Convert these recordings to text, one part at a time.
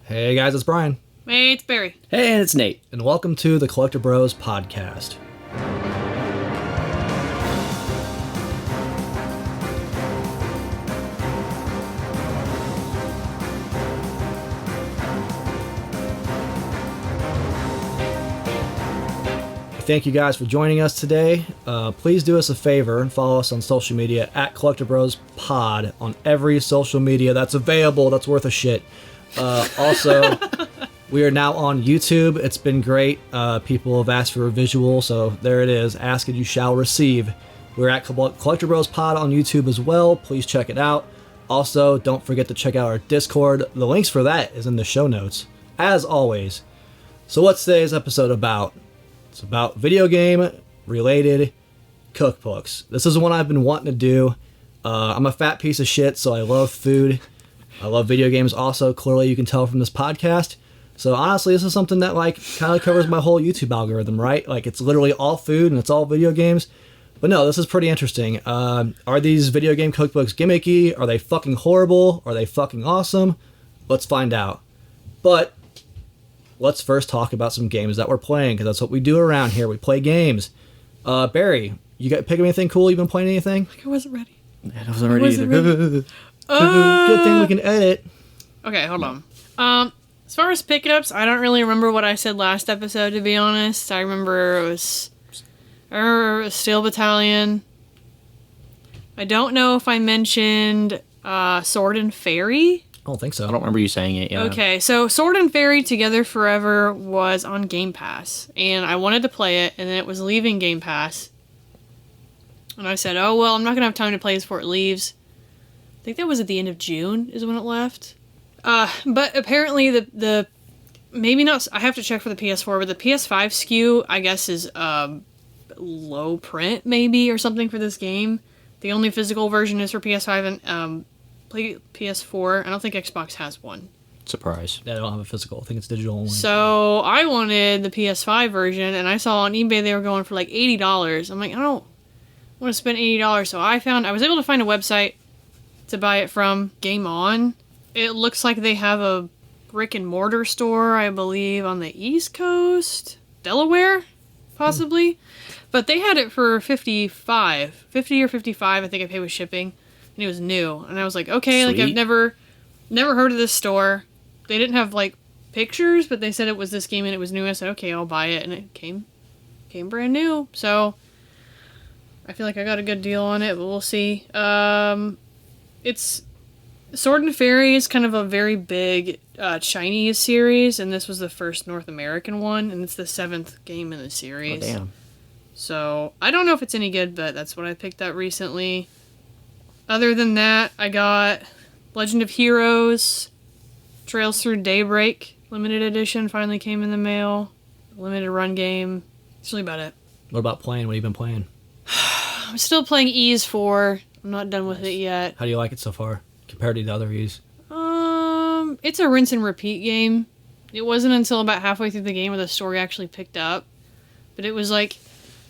Hey guys, it's Bryan. Hey, it's Barry. Hey, and it's Nate. And welcome to the Collecti-Bros podcast. Thank you guys for joining us today. Please do us a favor and follow us on social media at Collecti-Bros Pod on every social media that's available. That's worth a shit. Also, we are now on YouTube. It's been great. People have asked for a visual, so there it is. Ask and you shall receive. We're at Collecti-Bros Pod on YouTube as well. Please check it out. Also, don't forget to check out our Discord. The links for that is in the show notes, as always. So what's today's episode about? It's about video game related cookbooks. This is one I've been wanting to do. I'm a fat piece of shit, so I love food. I love video games also. Clearly you can tell from this podcast. So honestly, this is something that kind of covers my whole YouTube algorithm, right? It's literally all food and it's all video games. But no, this is pretty interesting. Are these video game cookbooks gimmicky? Are they fucking horrible? Are they fucking awesome? Let's find out. But let's first talk about some games that we're playing, because that's what we do around here. We play games. Barry, you got pick up anything cool? You been playing anything? I wasn't ready. I wasn't ready either. Good thing we can edit. Okay, hold on. As far as pickups, I don't really remember what I said last episode, to be honest. I remember it was Steel Battalion. I don't know if I mentioned Sword and Fairy. I don't think so. I don't remember you saying it, yeah. Okay, so Sword and Fairy Together Forever was on Game Pass, and I wanted to play it, and then it was leaving Game Pass. And I said, oh, well, I'm not going to have time to play this before it leaves. I think that was at the end of June is when it left. But apparently the maybe not, I have to check for the PS4, but the PS5 SKU, I guess, is low print maybe or something for this game. The only physical version is for PS5 and PS4. I don't think Xbox has one. Surprise. Yeah, I don't have a physical. I think it's digital only. So I wanted the PS5 version, and I saw on eBay they were going for like $80. I'm like, I don't want to spend $80. So I was able to find a website to buy it from, Game On. It looks like they have a brick and mortar store, I believe, on the East Coast, Delaware, possibly. But they had it for $50 or $55. I think I paid with shipping. And it was new. And I was like, okay, Sweet. I've never heard of this store. They didn't have, pictures, but they said it was this game and it was new. I said, okay, I'll buy it. And it came brand new. So, I feel like I got a good deal on it, but we'll see. It's Sword and Fairy is kind of a very big Chinese series, and this was the first North American one, and it's the 7th game in the series. Oh, damn. So, I don't know if it's any good, but that's what I picked up recently. Other than that, I got Legend of Heroes, Trails Through Daybreak, limited edition, finally came in the mail. Limited run game. That's really about it. What about playing? What have you been playing? I'm still playing Ys 4. I'm not done with it yet. How do you like it so far compared to the other Ys? It's a rinse and repeat game. It wasn't until about halfway through the game where the story actually picked up. But it was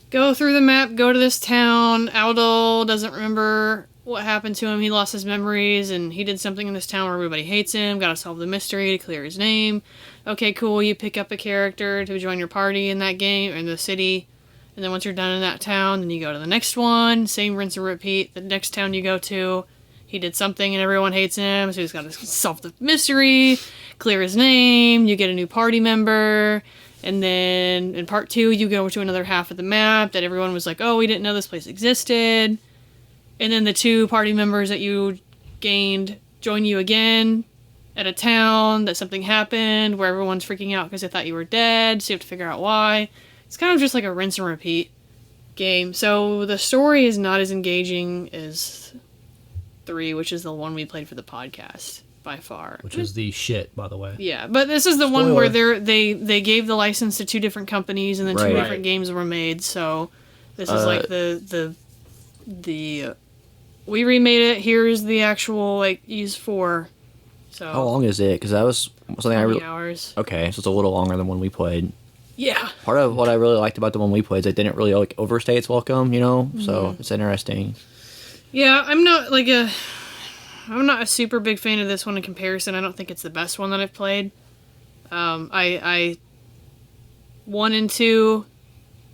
go through the map, go to this town. Aldol doesn't remember what happened to him. He lost his memories, and he did something in this town where everybody hates him. Gotta solve the mystery to clear his name. Okay, cool. You pick up a character to join your party in that game, or in the city. And then once you're done in that town, then you go to the next one. Same rinse and repeat. The next town you go to, he did something and everyone hates him, so he's gotta solve the mystery, clear his name, you get a new party member. And then in part 2, you go to another half of the map that everyone was like, oh, we didn't know this place existed. And then the 2 party members that you gained join you again at a town that something happened where everyone's freaking out because they thought you were dead, so you have to figure out why. It's kind of just like a rinse and repeat game. So the story is not as engaging as 3, which is the one we played for the podcast by far. Which is the shit, by the way. Yeah, but this is the one where they gave the license to 2 different companies and then 2 different games were made. So this is the we remade it. Here's the actual Ys 4. So how long is it? Because that was something I really. Hours. Okay, so it's a little longer than one we played. Yeah. Part of what I really liked about the one we played is it didn't really overstay its welcome, So it's interesting. Yeah, I'm not a super big fan of this one in comparison. I don't think it's the best one that I've played. I 1 and 2,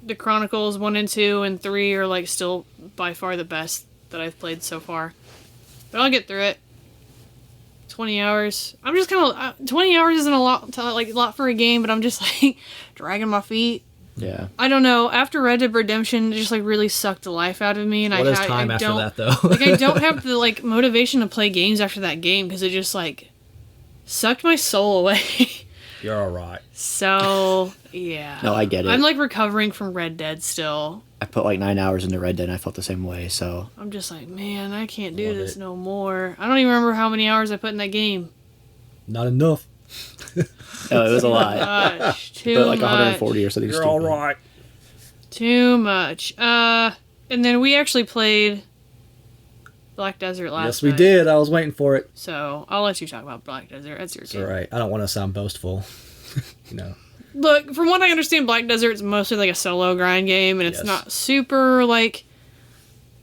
the Chronicles 1 and 2 and 3 are like still by far the best that I've played so far. But I'll get through it. 20 hours. I'm just kind of 20 hours isn't a lot for a game, but I'm just like dragging my feet. Yeah. I don't know. After Red Dead Redemption, it just like really sucked the life out of me, and What is time after that though? Like I don't have the like motivation to play games after that game because it just like sucked my soul away. You're all right. So yeah. No, I get it. I'm like recovering from Red Dead still. I put like 9 hours into Red Dead and I felt the same way, so. I'm just like, man, I can't do Love this it. no more. I don't even remember how many hours I put in that game. Not enough. No, it was a lot. Gosh, too But like much. 140 or something. You're stupid. all right. Too much. And then we actually played Black Desert last Yes, we night. did. I was waiting for it. So I'll let you talk about Black Desert. That's your It's game. all right. I don't want to sound boastful. Look, from what I understand, Black Desert's mostly like a solo grind game, and it's Yes. not super like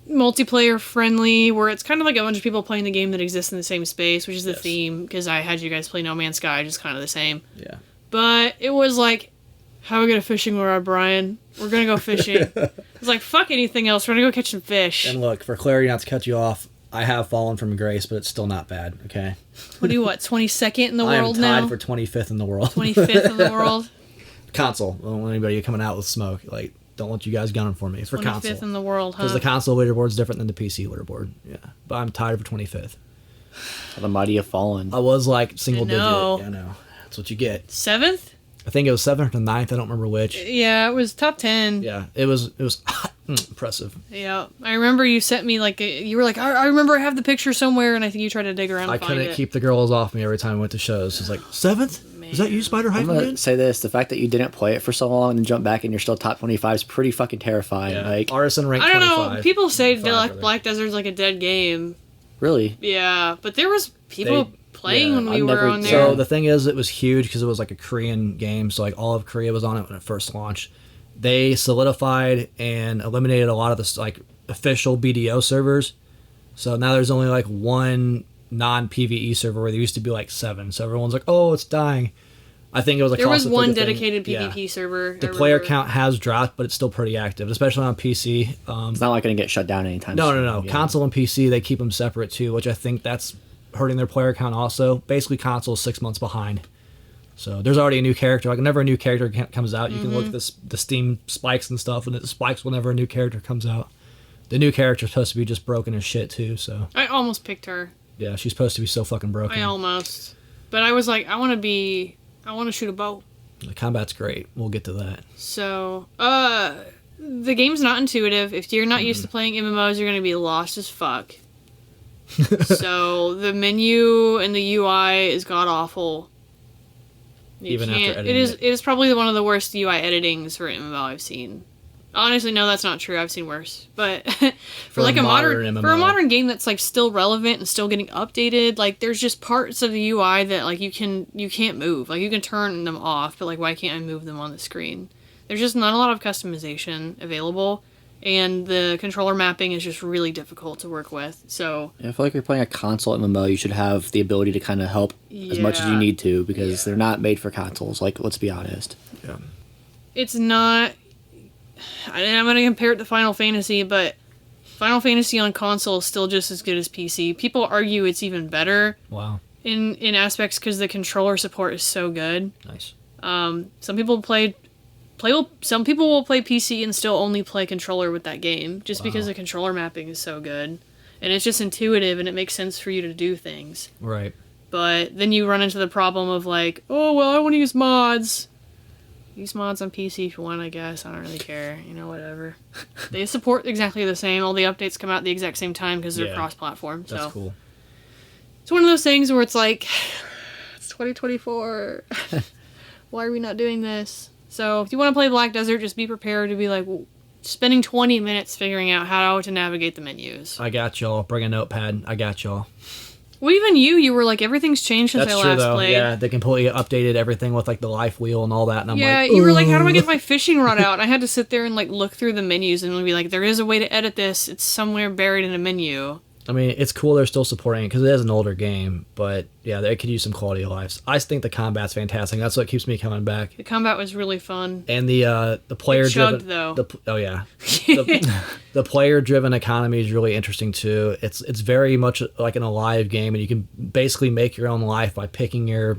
multiplayer friendly, where it's kind of like a bunch of people playing the game that exists in the same space, which is the Yes. theme, because I had you guys play No Man's Sky, just kind of the same. Yeah. But it was like, how we get a fishing rod, Bryan? We're gonna go fishing. It's like, fuck anything else, we're gonna go catch some fish. And look, for clarity, not to cut you off, I have fallen from grace, but it's still not bad, okay? What are you, 22nd in the I am world tied now? for 25th in the world. 25th in the world? Console. I don't want anybody coming out with smoke. Like, don't want you guys gunning for me. For 25th console. in the world, huh? Because the console leaderboard's different than the PC leaderboard. Yeah. But I'm tied for 25th. The mighty have fallen. I was like single I know. digit. Yeah, I know. That's what you get. 7th? I think it was 7th or 9th. I don't remember which. Yeah, it was top 10. Yeah. It was impressive. Yeah, I remember you sent me like you were like, I remember I have the picture somewhere, and I think you tried to dig around. I And find couldn't it. keep the girls off me every time I went to shows. It's like, 7th? Is that you, Spider I'm Hyphen gonna Man? say this: the fact that you didn't play it for so long and then jump back and you're still top 25 is pretty fucking terrifying. Yeah. Like, Artisan rank I don't 25. know. People say 25, like rather. Black Desert's like a dead game. really? Yeah, but there was people playing yeah, when we I've were never- on there. So the thing is, it was huge because it was like a Korean game. So like all of Korea was on it when it first launched. They solidified and eliminated a lot of the like official BDO servers. So now there's only like one non-PVE server where there used to be like 7. So everyone's like, oh, it's dying. I think it was a there was cost-effective one thing. dedicated Yeah. PvP server. The I player remember. count has dropped, but it's still pretty active, especially on PC. It's not like going to get shut down anytime No, soon. no. Yeah. Console and PC, they keep them separate too, which I think that's hurting their player count also. Basically, console is 6 months behind. So there's already a new character. Like whenever a new character comes out, you can look at the Steam spikes and stuff, and it spikes whenever a new character comes out. The new character's supposed to be just broken as shit too. So I almost picked her. yeah, she's supposed to be so fucking broken. I almost, but I was like, I want to shoot a bow. The combat's great. We'll get to that. So, the game's not intuitive. If you're not used to playing MMOs, you're gonna be lost as fuck. So the menu and the UI is god awful. Even after editing it is probably one of the worst UI editings for MMO I've seen. Honestly, no, that's not true. I've seen worse. But for like a modern MMO. game that's like still relevant and still getting updated, like there's just parts of the UI that like you can't move. Like you can turn them off, but like why can't I move them on the screen? There's just not a lot of customization available, and the controller mapping is just really difficult to work with. So Yeah, I feel like if you're playing a console MMO, you should have the ability to kind of help as much as you Yeah. need to because they're not made for consoles. Like, let's be honest. Yeah. it's not. I'm going to compare it to Final Fantasy, but Final Fantasy on console is still just as good as PC. People argue it's even better Wow. in aspects because the controller support is so good. Nice. Some people will play PC and still only play controller with that game just because the controller mapping is so good. And it's just intuitive and it makes sense for you to do things. Right. But then you run into the problem of like, oh, well, I want to use mods. Use mods on PC if you want, I guess. I don't really care. You know, whatever. They support exactly the same. All the updates come out at the exact same time because they're Yeah. cross-platform. That's So cool. it's one of those things where it's like, it's 2024. Why are we not doing this? So if you want to play Black Desert, just be prepared to be like spending 20 minutes figuring out how to navigate the menus. I got y'all. Bring a notepad. I got y'all. Well, even you were like, everything's changed since That's I true last though. played. Yeah, they completely updated everything with like the life wheel and all that. And I'm Yeah, like, you were like, how do I "Ugh." get my fishing rod out? I had to sit there and like look through the menus and be like, there is a way to edit this. It's somewhere buried in a menu. I mean, it's cool they're still supporting it because it is an older game, but yeah, they could use some quality of life. I think the combat's fantastic. That's what keeps me coming back. The combat was really fun. And the player driven though. The player driven economy is really interesting too. It's very much like an alive game, and you can basically make your own life by picking your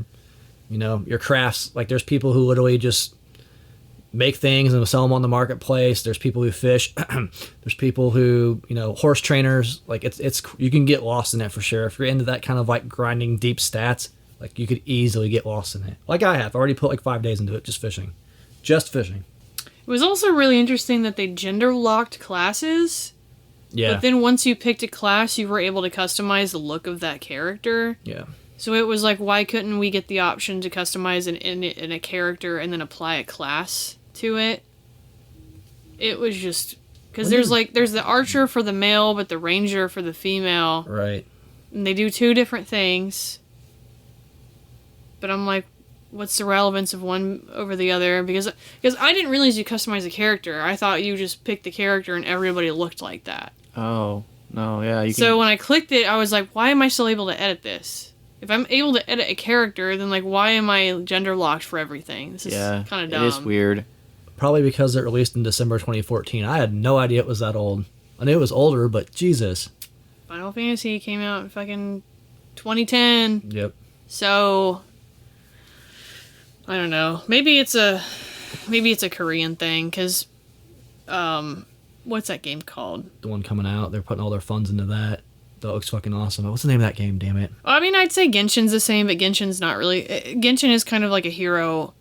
crafts. Like there's people who literally just make things and sell them on the marketplace. There's people who fish. There's people who, horse trainers. Like it's you can get lost in it for sure. If you're into that kind of like grinding deep stats, like you could easily get lost in it. Like I have. I already put like 5 days into it just fishing. It was also really interesting that they gender locked classes. Yeah. But then once you picked a class, you were able to customize the look of that character. Yeah. So it was like, why couldn't we get the option to customize in a character and then apply a class to it? It was just because there's the archer for the male, but the ranger for the female. Right. And they do 2 different things. But I'm like, what's the relevance of one over the other? Because I didn't realize you customize a character. I thought you just picked the character and everybody looked like that. Oh no, yeah. So when I clicked it, I was like, why am I still able to edit this? If I'm able to edit a character, then like, why am I gender locked for everything? This is kind of dumb. It is weird. Probably because it released in December 2014. I had no idea it was that old. I knew it was older, but Jesus. Final Fantasy came out in fucking 2010. Yep. So I don't know. Maybe it's a Korean thing, because what's that game called? The one coming out, they're putting all their funds into that. That looks fucking awesome. What's the name of that game, damn it? I mean, I'd say Genshin's the same, but Genshin's not really. Genshin is kind of like a hero.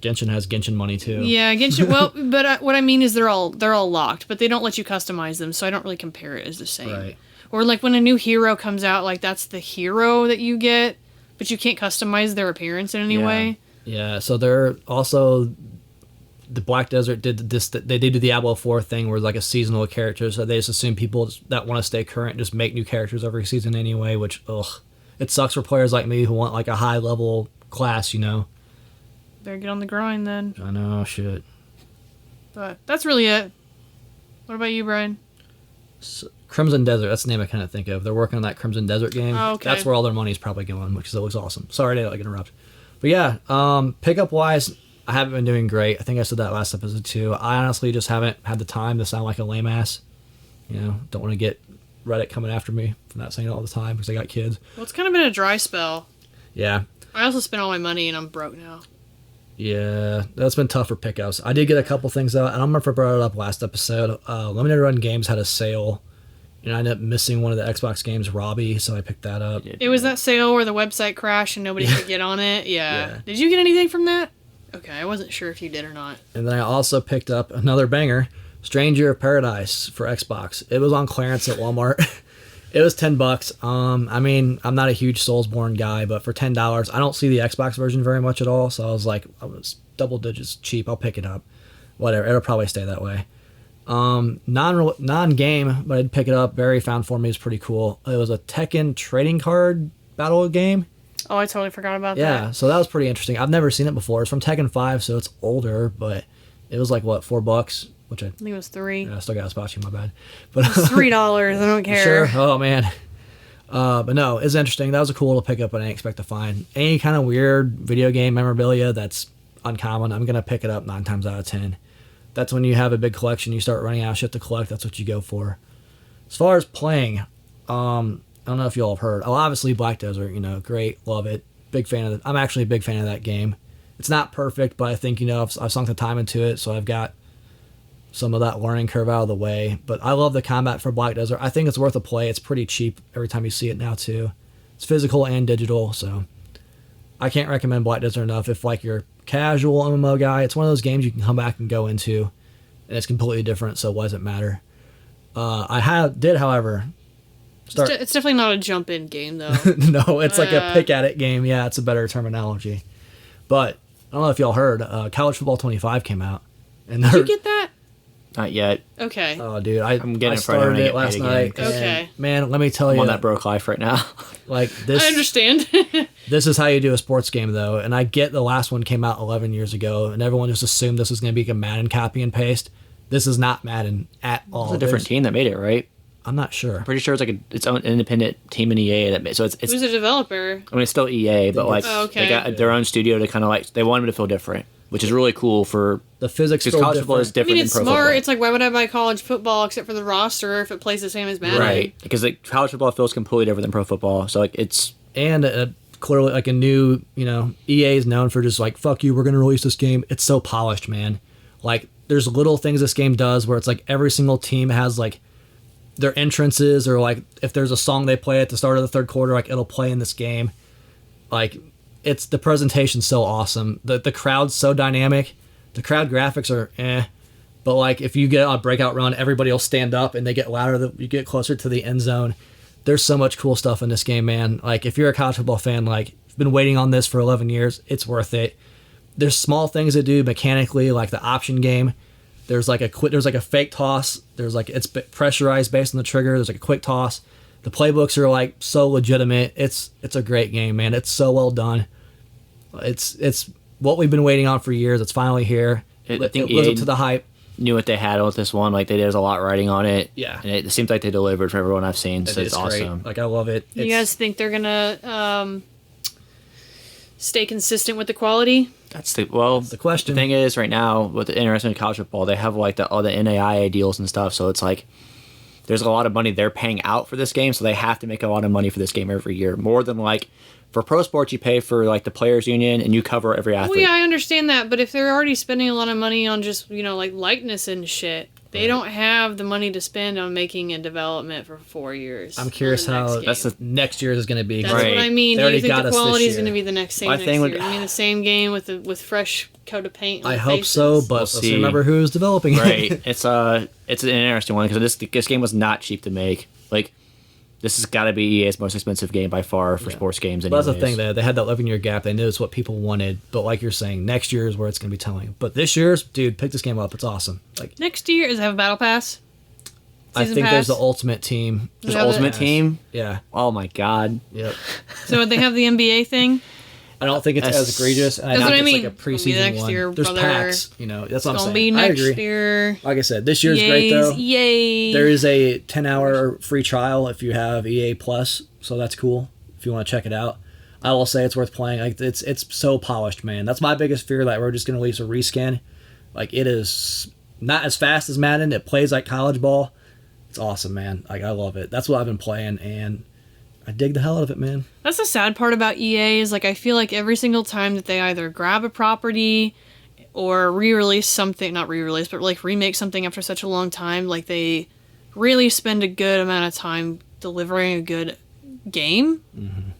Genshin has Genshin money too. Yeah, Genshin. Well, but what I mean is they're all locked, but they don't let you customize them, so I don't really compare it as the same. Right. Or like when a new hero comes out, like that's the hero that you get, but you can't customize their appearance in any way. Yeah. So they're also the Black Desert did this. They did the Diablo 4 thing where like a seasonal character, so they just assume people that want to stay current just make new characters every season anyway. Which it sucks for players like me who want like a high level class, Better get on the grind then. I know, shit. But that's really it. What about you, Bryan? Crimson Desert, that's the name I kind of think of. They're working on that Crimson Desert game. Oh, okay. That's where all their money's probably going, which looks awesome. Sorry to interrupt. But yeah, pickup wise, I haven't been doing great. I think I said that last episode too. I honestly just haven't had the time to sound like a lame ass. Don't want to get Reddit coming after me for not saying it all the time because I got kids. Well, it's kind of been a dry spell. Yeah. I also spent all my money and I'm broke now. Yeah, that's been tough for pickups. I did get a couple things out. I don't remember if I brought it up last episode. Limited Run Games had a sale. I ended up missing one of the Xbox games, Robbie, so I picked that up. It was that sale where the website crashed and nobody could get on it? Yeah. Did you get anything from that? Okay, I wasn't sure if you did or not. And then I also picked up another banger, Stranger of Paradise for Xbox. It was on clearance at Walmart. It was $10. I mean, I'm not a huge Soulsborne guy, but for $10, I don't see the Xbox version very much at all. So I was like, I was double digits cheap. I'll pick it up. Whatever. It'll probably stay that way. Non-game, but I'd pick it up. Barry found for me is pretty cool. It was a Tekken trading card battle game. Oh, I totally forgot about that. Yeah, so that was pretty interesting. I've never seen it before. It's from Tekken 5, so it's older, but it was like, what, $4? Which I think it was $3. Yeah, I still got a spot you, my bad. But it's $3. I don't care. Sure. Oh man. But no, it's interesting. That was a cool to pick up. I didn't expect to find any kind of weird video game memorabilia that's uncommon. I'm gonna pick it up 9 times out of 10. That's when you have a big collection. You start running out of shit to collect. That's what you go for. As far as playing, I don't know if you all have heard. Oh, obviously Black Desert. Great, love it. Big fan of it. I'm actually a big fan of that game. It's not perfect, but I think I've sunk the time into it, so I've got some of that learning curve out of the way. But I love the combat for Black Desert. I think it's worth a play. It's pretty cheap every time you see it now too. It's physical and digital, so I can't recommend Black Desert enough. If like you're a casual MMO guy, it's one of those games you can come back and go into, and it's completely different, so why does it matter? Did, however, start. It's definitely not a jump in game though. No, it's like a pick at it game. Yeah, it's a better terminology. But I don't know if y'all heard, College Football 25 came out. And did you get that? Not yet. Okay. Oh, dude, I'm getting I started it last night. Okay. Man, let me tell you. I'm on that broke life right now. Like this. I understand. This is how you do a sports game, though. And I get the last one came out 11 years ago, and everyone just assumed this was going to be a Madden copy and paste. This is not Madden at all. It's a different team that made it, right? I'm not sure. Pretty sure it's like its own independent team in EA that so it's Who's a developer? I mean, it's still EA, but like they got their own studio to kind of like they want them to feel different, which is really cool for the physics. Because college football is different. I mean, it's than pro smart. football. It's like, why would I buy college football except for the roster if it plays the same as Madden? Right, because like college football feels completely different than pro football. So like it's clearly like a new, EA is known for just like, fuck you, we're gonna release this game. It's so polished, man. Like there's little things this game does where it's like every single team has like their entrances, or like if there's a song they play at the start of the third quarter, like it'll play in this game. Like it's the presentation's so awesome. The crowd's so dynamic. The crowd graphics are but like if you get on a breakout run, everybody will stand up and they get louder. You get closer to the end zone. There's so much cool stuff in this game, man. Like if you're a college football fan, like you've been waiting on this for 11 years, it's worth it. There's small things to do mechanically, like the option game. There's like a fake toss. There's like it's pressurized based on the trigger. There's like a quick toss. The playbooks are like so legitimate. It's a great game, man. It's so well done. It's what we've been waiting on for years. It's finally here. I think it lives up to the hype. Knew what they had with this one. Like there's a lot writing on it. Yeah, and it seems like they delivered for everyone I've seen. So it's awesome. Great. Like I love it. You guys think they're gonna stay consistent with the quality? That's the question. The thing is, right now with the interesting college football, they have like all the NAIA deals and stuff. So it's like there's a lot of money they're paying out for this game, so they have to make a lot of money for this game every year. More than like for pro sports, you pay for like the players union and you cover every athlete. Well, yeah, I understand that, but if they're already spending a lot of money on just like likeness and shit, they don't have the money to spend on making a development for 4 years. I'm curious how that's the next year is going to be. That's what I mean. Do you think the quality is going to be the same next year? Would, I mean, the same game with fresh coat of paint. I hope so, but let's remember who's developing it. Right. It's an interesting one because this game was not cheap to make. Like this has got to be EA's most expensive game by far for sports games. But that's the thing, though. They had that 11-year gap. They knew it's what people wanted. But like you're saying, next year is where it's going to be telling. But this year's, dude, pick this game up. It's awesome. Like next year, does it have a battle pass? I think there's the Ultimate Team. There's Ultimate Team? Yeah. Oh, my God. Yep. So they have the NBA thing? I don't think it's as egregious. And that's what I It's mean. like a preseason one. Year, there's brother. packs. That's what I'm saying. It's going to be next year. Like I said, this year's great, though. Yay. There is a 10-hour free trial if you have EA Plus, so that's cool if you want to check it out. I will say it's worth playing. Like it's so polished, man. That's my biggest fear, that we're just going to release a reskin. Like it is not as fast as Madden. It plays like college ball. It's awesome, man. Like I love it. That's what I've been playing, and I dig the hell out of it, man. That's the sad part about EA is like I feel like every single time that they either grab a property or re-release something, not re-release, but like remake something after such a long time, like they really spend a good amount of time delivering a good game. Mm-hmm.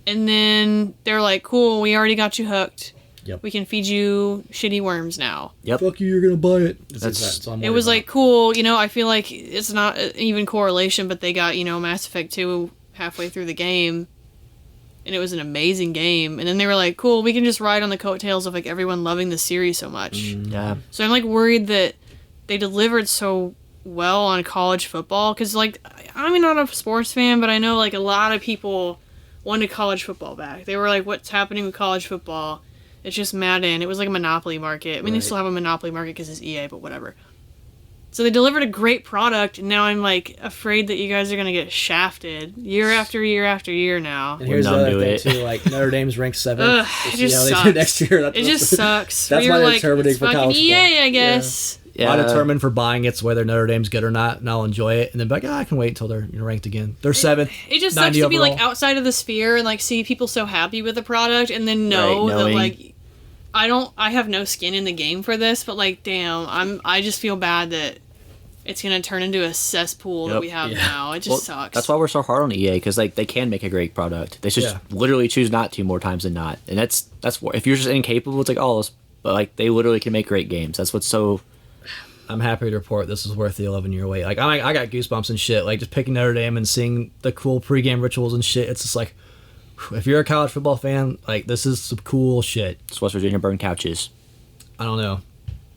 And then they're like, cool, we already got you hooked. Yep. We can feed you shitty worms now. Yep. Fuck you, you're going to buy it. It was like, cool, I feel like it's not even correlation, but they got, Mass Effect 2 halfway through the game, and it was an amazing game. And then they were like, cool, we can just ride on the coattails of like everyone loving the series so much. Yeah. So I'm like worried that they delivered so well on college football, because like I'm not a sports fan, but I know like a lot of people wanted college football back. They were like, what's happening with college football? It's just Madden. It was like a monopoly market. I mean, they still have a monopoly market because it's EA, but whatever. So they delivered a great product, and now I'm like afraid that you guys are gonna get shafted year after year after year now. And here's the other thing too, like Notre Dame's ranked 7th. It just sucks. They do next year. It just sucks. That's why they're determining for college EA, football. I guess. Yeah. I determine for buying it's whether Notre Dame's good or not, and I'll enjoy it, and then be like, I can wait until they're ranked again. They're 7th. It just sucks to be like outside of the sphere and like see people so happy with the product, and then know that like I have no skin in the game for this, but like damn, I just feel bad that it's gonna turn into a cesspool that we have now. It just sucks. That's why we're so hard on EA, because like they can make a great product. They should literally choose not to more times than not, and that's if you're just incapable, it's like but like they literally can make great games. That's what's so. I'm happy to report this is worth the 11-year wait. Like I got goosebumps and shit. Like just picking Notre Dame and seeing the cool pregame rituals and shit. It's just like, if you're a college football fan, like this is some cool shit. It's West Virginia burn couches. I don't know.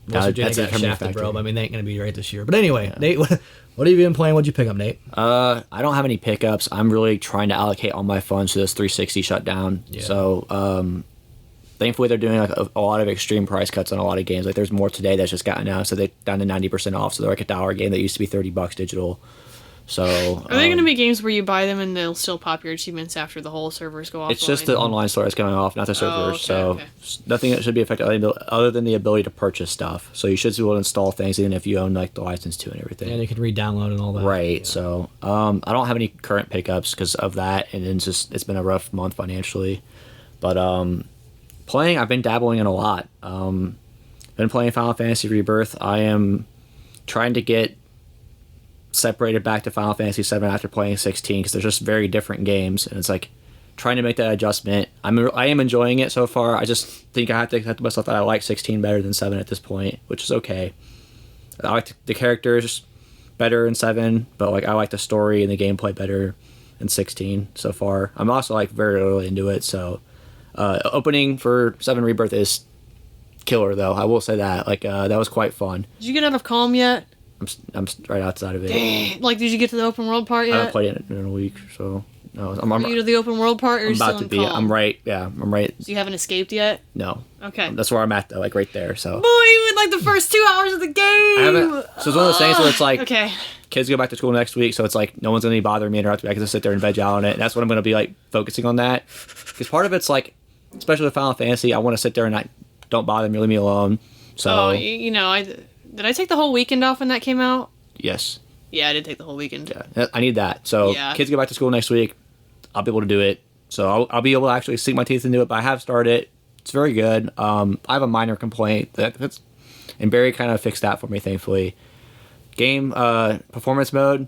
West Virginia that's got shafted, bro. I mean, they ain't gonna be right this year. But anyway, Nate, what have you been playing? What'd you pick up, Nate? I don't have any pickups. I'm really trying to allocate all my funds to this 360 shutdown. Yeah. So thankfully they're doing like a lot of extreme price cuts on a lot of games. Like there's more today that's just gotten out, so they're down to 90% off. So they're like $1 game that used to be $30 digital. So are they going to be games where you buy them and they'll still pop your achievements after the whole servers go offline? it's just the online store that's going off, not the servers. okay. Nothing that should be affected other than the ability to purchase stuff. So you should be able to install things even if you own like the license to and everything. And you can re-download and all that. Right. Yeah. So I don't have any current pickups because of that, and then it's been a rough month financially. But playing, I've been dabbling in a lot. Been playing Final Fantasy Rebirth. I am trying to get separated back to Final Fantasy 7 after playing 16 because they're just very different games, and it's like trying to make that adjustment. I am enjoying it so far. I just think I have to accept myself that I like 16 better than 7 at this point, which is okay. I like the characters better in 7, but like I like the story and the gameplay better in 16 so far. I'm also like very early into it, so opening for 7 Rebirth is killer though. I will say that that was quite fun. Did you get out of Calm yet? I'm right outside of it. Dang. Like, did you get to the open world part I yet? haven't played it in a week, so no. Are you to the open world part, or are you still in Calm? I'm right. Yeah, I'm right. So you haven't escaped yet? No. Okay. That's where I'm at though, like right there. So. Boy, in like the first 2 hours of the game. I haven't. So it's one of those things where it's like, okay, kids go back to school next week, so it's like no one's gonna be bothering me, and I have to just sit there and veg out on it. And that's what I'm gonna be like focusing on that, because part of it's like, especially with Final Fantasy, I want to sit there and not don't bother me, leave me alone. So. you know, did I take the whole weekend off when that came out? Yes. Yeah, I did take the whole weekend. Yeah, I need that. So Yeah. kids go back to school next week, I'll be able to do it. So I'll be able to actually sink my teeth into it. But I have started it. It's very good. I have a minor complaint and Barry kind of fixed that for me, thankfully. Game performance mode.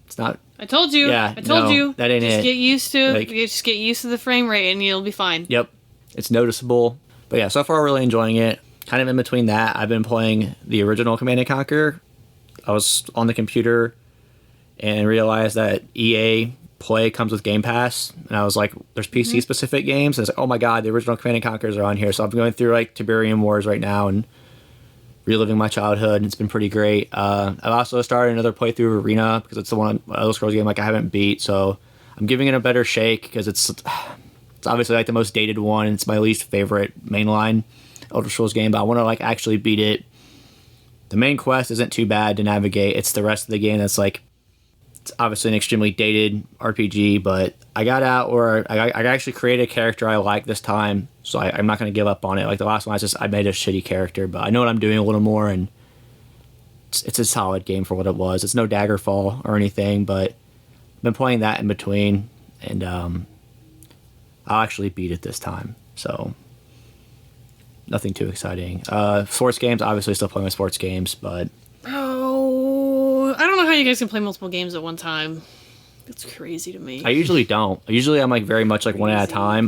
It's not. I told you. Yeah, I told no, you. that ain't just it. get used to. Like- Just get used to the frame rate, and you'll be fine. Yep, it's noticeable. But yeah, so far really enjoying it. Kind of in between that, I've been playing the original Command & Conquer. I was on the computer and realized that EA Play comes with Game Pass, and I was like, there's PC specific games, and it's like, oh my god, the original Command & Conquers are on here. So I'm going through like Tiberium Wars right now and reliving my childhood, and it's been pretty great. I've also started another playthrough of Arena because it's the one Elder Scrolls game like I haven't beat, so I'm giving it a better shake because it's obviously like the most dated one. It's my least favorite mainline Elder Scrolls game, but I want to like actually beat it. The main quest isn't too bad to navigate. It's the rest of the game that's like, it's obviously an extremely dated RPG, but I got out where I actually created a character I like this time, so I'm not going to give up on it. Like the last one, I made a shitty character, but I know what I'm doing a little more, and it's a solid game for what it was. It's no Daggerfall or anything, but I've been playing that in between, and I'll actually beat it this time, so nothing too exciting. Sports games, obviously still playing my sports games, but... Oh, I don't know how you guys can play multiple games at one time. It's crazy to me. I usually don't. Usually I'm like very much like one at a time.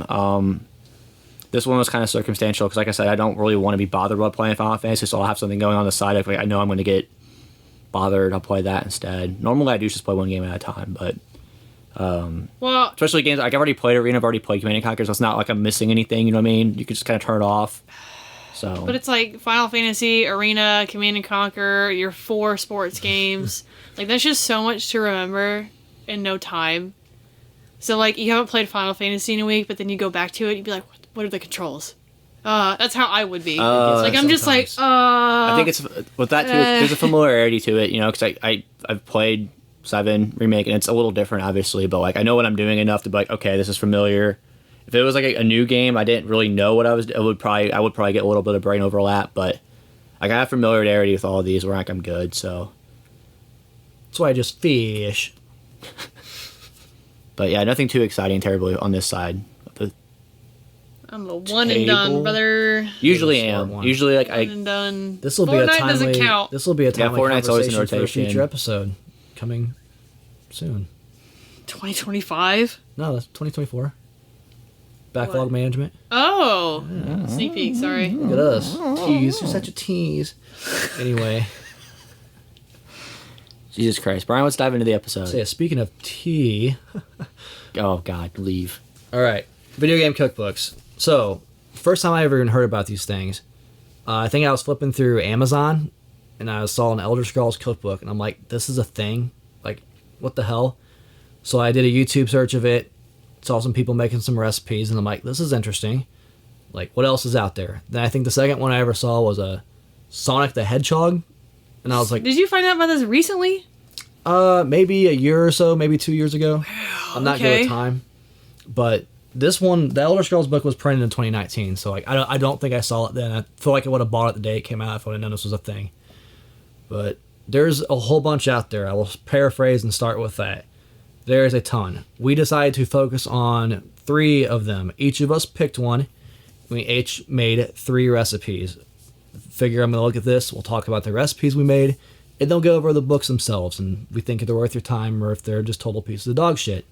This one was kind of circumstantial because like I said, I don't really want to be bothered while playing Final Fantasy, so I'll have something going on the side. If like, I know I'm going to get bothered, I'll play that instead. Normally I do just play one game at a time, but... well, especially games like I've already played Arena, I've already played Command & Conquer, so it's not like I'm missing anything, you know what I mean? You can just kind of turn it off. So. but it's like Final Fantasy, Arena, Command & Conquer, your 4 sports games. Like, that's just so much to remember in no time. So, like, you haven't played Final Fantasy in a week, but then you go back to it, you'd be like, what are the controls? That's how I would be. Like, I'm just like, I think it's, with that too, there's a familiarity to it, you know, because I've played 7 Remake, and it's a little different, obviously, but, like, I know what I'm doing enough to be like, okay, this is familiar. If it was like a new game, I didn't really know what I would probably get a little bit of brain overlap, but like, I have familiarity with all of these where like I'm good, so That's why I just fish. but yeah, nothing too exciting terribly on this side of the I'm a one and done, brother. usually Smart am one. usually like One and done. This will be a Fortnite doesn't timely. count. This will be a timely Fortnite's always in conversation for a rotation. future episode coming soon. 2025? No, that's 2024. Backlog What? management. Oh! Sneak peek, sorry. Look at us. Tease. You're such a tease. Anyway, Jesus Christ, Brian, let's dive into the episode. so yeah, speaking of tea. Oh God, leave. All right, video game cookbooks. So, first time I ever even heard about these things, I think I was flipping through Amazon, and I saw an Elder Scrolls cookbook, and I'm like, this is a thing? Like, what the hell? So I did a YouTube search of it, saw some people making some recipes, and I'm like, this is interesting. Like, what else is out there? Then I think the second one I ever saw was a Sonic the Hedgehog, and I was like, Did you find out about this recently? Maybe a year or so, maybe 2 years ago. I'm not good okay. with time, but this one, the Elder Scrolls book was printed in 2019, so like I don't think I saw it then. I feel like I would have bought it the day it came out if I would have known this was a thing. But there's a whole bunch out there. I will paraphrase and start with that. There's a ton. We decided to focus on 3 of them. Each of us picked one. We each made 3 recipes. Figure I'm going to look at this. We'll talk about the recipes we made, and they'll go over the books themselves, and we think if they're worth your time or if they're just total pieces of dog shit.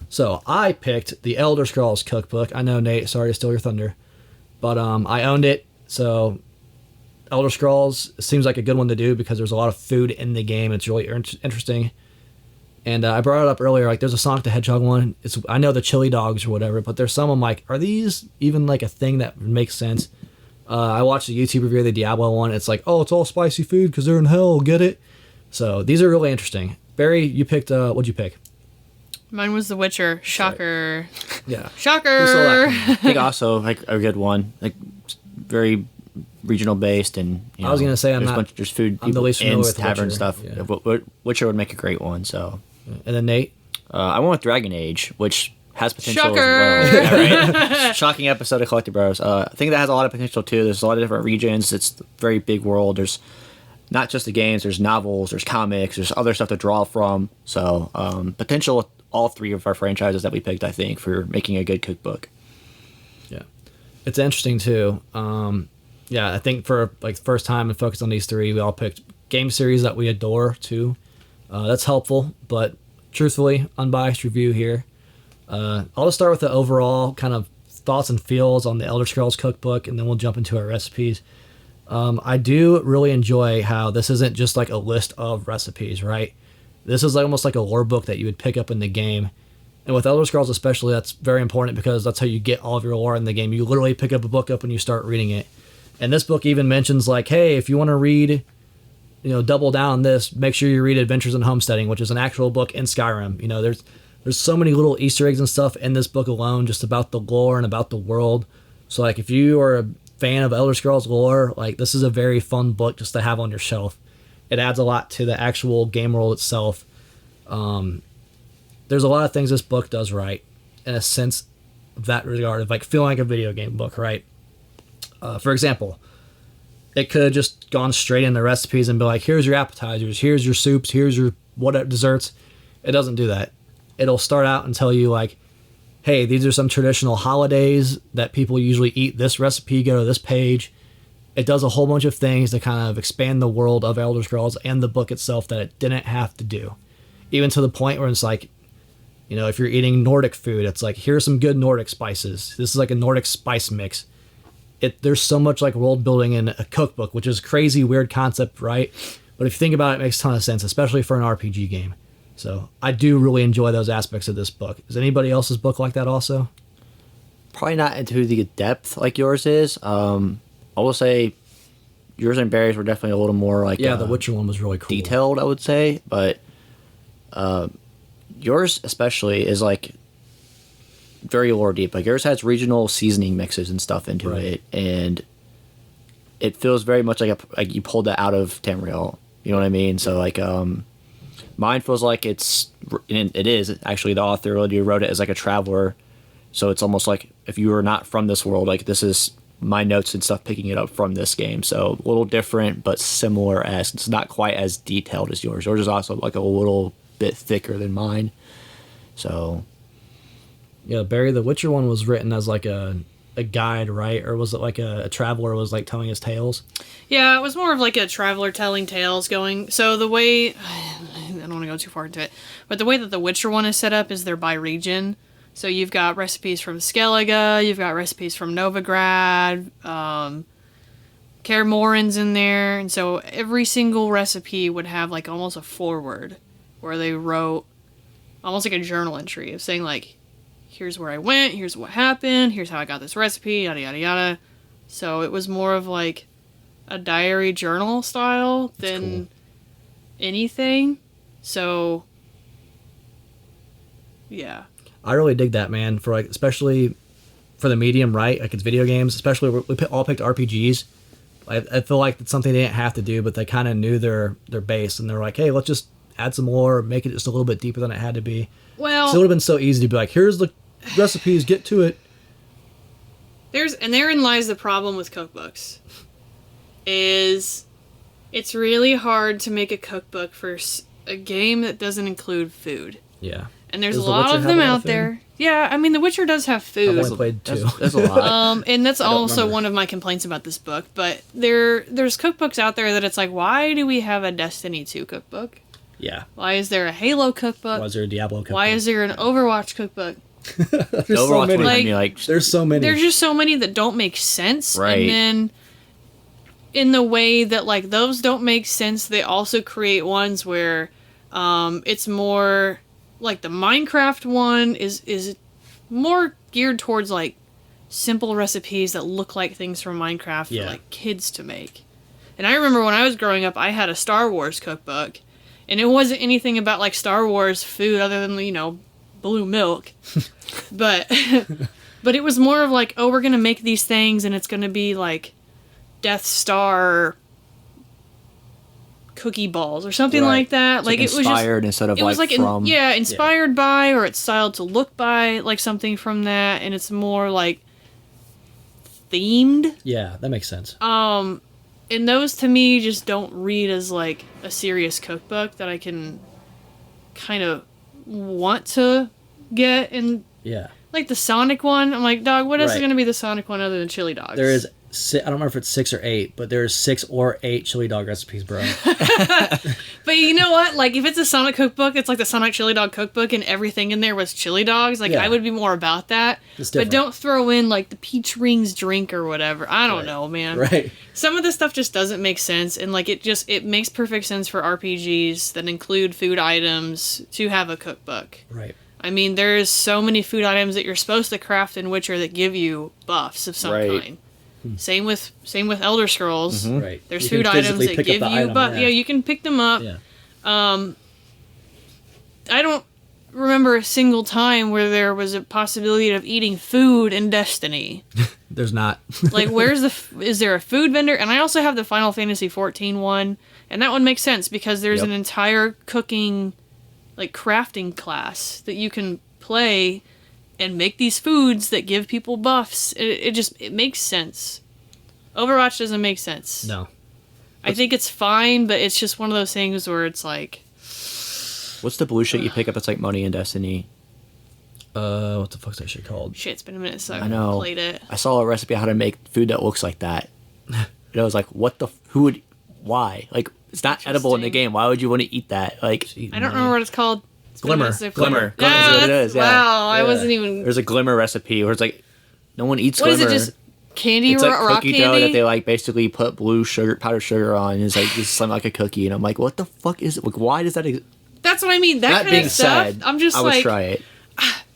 So I picked the Elder Scrolls Cookbook. I know, Nate, sorry to steal your thunder, but I owned it. So Elder Scrolls seems like a good one to do because there's a lot of food in the game. It's really interesting. And I brought it up earlier, like there's a Sonic the Hedgehog one. I know the chili dogs or whatever, but there's some I'm like, are these even like a thing that makes sense? I watched a YouTube review of the Diablo one. It's like, oh, it's all spicy food because they're in hell, get it? So these are really interesting. Barry, you picked, what'd you pick? Mine was The Witcher. Shocker. Yeah. Shocker. I think also like a good one, like very regional based, and I was gonna say there's food. I'm the least familiar with tavern Witcher, stuff. yeah. Witcher would make a great one. So, And then Nate? I went with Dragon Age, which has potential Shocker. as well. Yeah, right? Shocking episode of Collecti-Bros. I think that has a lot of potential too. There's a lot of different regions. It's a very big world. There's not just the games. There's novels. There's comics. There's other stuff to draw from. So potential with all 3 of our franchises that we picked, I think, for making a good cookbook. Yeah. It's interesting too. Yeah, I think for like the first time and focus on these 3, we all picked game series that we adore too. That's helpful, but truthfully, unbiased review here. I'll just start with the overall kind of thoughts and feels on the Elder Scrolls Cookbook, and then we'll jump into our recipes. I do really enjoy how this isn't just like a list of recipes, right? This is like almost like a lore book that you would pick up in the game. And with Elder Scrolls especially, that's very important because that's how you get all of your lore in the game. You literally pick up a book up and you start reading it. And this book even mentions like, hey, if you want to read, double down on this, make sure you read Adventures in Homesteading, which is an actual book in Skyrim. There's so many little Easter eggs and stuff in this book alone, just about the lore and about the world. So like if you are a fan of Elder Scrolls lore, like this is a very fun book just to have on your shelf. It adds a lot to the actual game world itself. There's a lot of things this book does right in a sense of that regard of like feeling like a video game book, right? For example, it could have just gone straight in the recipes and be like, here's your appetizers, here's your soups, here's your what desserts. It doesn't do that. It'll start out and tell you like, hey, these are some traditional holidays that people usually eat this recipe, go to this page. It does a whole bunch of things to kind of expand the world of Elder Scrolls and the book itself that it didn't have to do. Even to the point where it's like, if you're eating Nordic food, it's like, here's some good Nordic spices. This is like a Nordic spice mix. There's so much like world building in a cookbook, which is a crazy, weird concept, right? But if you think about it, it makes a ton of sense, especially for an RPG game. So I do really enjoy those aspects of this book. Is anybody else's book like that also? Probably not into the depth like yours is. I will say yours and Barry's were definitely a little more like the Witcher one was really cool, detailed, I would say, but yours especially is like very lore deep. Like yours has regional seasoning mixes and stuff into it, and it feels very much like you pulled that out of Tamriel. You know what I mean? So like mine feels like it is actually the author who wrote it as like a traveler. So it's almost like if you were not from this world, like this is my notes and stuff picking it up from this game. So a little different, but similar as it's not quite as detailed as yours. Yours is also like a little bit thicker than mine. So yeah, Barry, the Witcher one was written as like a guide, right? Or was it like a traveler was like telling his tales? Yeah, it was more of like a traveler telling tales going. So the way, I don't want to go too far into it, but the way that the Witcher one is set up is they're by region. So you've got recipes from Skellige, you've got recipes from Novigrad, Kaer Morhen's in there, and so every single recipe would have like almost a foreword where they wrote almost like a journal entry of saying like, here's where I went, here's what happened, here's how I got this recipe, yada yada yada. So it was more of like a diary journal style than anything. So yeah. I really dig that, man, for like, especially for the medium, right? Like it's video games, especially we all picked RPGs. I feel like it's something they didn't have to do, but they kind of knew their base, and they're like, hey, let's just add some more, make it just a little bit deeper than it had to be. Well, So it would have been so easy to be like, here's the recipes, get to it. Therein lies the problem with cookbooks. Is it's really hard to make a cookbook for a game that doesn't include food. Yeah. And there's Does a The lot Witcher of have them a lot out of food? there. Yeah, I mean, The Witcher does have I've food. only played 2. That's a lot. And that's also remember. one of my complaints about this book. But there's cookbooks out there that it's like, why do we have a Destiny 2 cookbook? Yeah. Why is there a Halo cookbook? Why is there a Diablo cookbook? Why is there an Overwatch cookbook? There's so Overwatch many. would have me Like, like, There's so many. There's just so many that don't make sense. Right. And then in the way that like those don't make sense, they also create ones where it's more like the Minecraft one is more geared towards like simple recipes that look like things from Minecraft Yeah. for like kids to make. And I remember when I was growing up, I had a Star Wars cookbook, and it wasn't anything about like Star Wars food other than, you know, blue milk. but it was more of like, oh, we're gonna make these things and it's gonna be like Death Star cookie balls or something Right. like that. Like it was just inspired instead of it was like from. inspired by, or it's styled to look by like something from that, and it's more like themed. Yeah, that makes sense. And those to me just don't read as like a serious cookbook that I can kind of want to get. And Yeah. like the Sonic one, I'm like, dog, what else is Right. going to be the Sonic one other than chili dogs? There is, I don't remember if it's 6 or 8, but there's 6 or 8 chili dog recipes, bro. But you know what? Like, if it's a Sonic cookbook, it's like the Sonic chili dog cookbook, and everything in there was chili dogs. Like, Yeah. I would be more about that. It's But different. don't throw in, like, the peach rings drink or whatever. I don't Right. know, man. Right. Some of this stuff just doesn't make sense, and, like, it makes perfect sense for RPGs that include food items to have a cookbook. Right. I mean, there's so many food items that you're supposed to craft in Witcher that give you buffs of some Right. kind. Same with Elder Scrolls. Right. There's You can food items physically that pick up give the you item, buffs. Yeah, you can pick them up. Yeah. I don't remember a single time where there was a possibility of eating food in Destiny. There's not. Like, is there a food vendor? And I also have the Final Fantasy 14 one, and that one makes sense because there's Yep. an entire cooking, like, crafting class that you can play and make these foods that give people buffs. It makes sense. Overwatch doesn't make sense. No. I think it's fine, but it's just one of those things where it's like, What's the blue shit you pick up? It's like money in Destiny. What the fuck's that shit called? shit, it's been a minute since I I know. played it. I saw a recipe on how to make food that looks like that. And I was like, what the? Why? Like, it's not edible in the Interesting. game. Why would you want to eat that? Like, I don't remember what it's called. It's been a Glimmer. minute since I played Glimmer. it. Glimmer's Yeah, what it that's- is, yeah. Wow, I Yeah. wasn't even. there's a glimmer recipe where it's like, no one eats What is glimmer. it? Just candy, It's like rock cookie candy? dough that they like basically put blue sugar, powdered sugar on. And it's like this is something like a cookie, and I'm like, what the fuck is it? Like, why does that? That's what I mean. That kind being of stuff. said, I'm just I would like try it.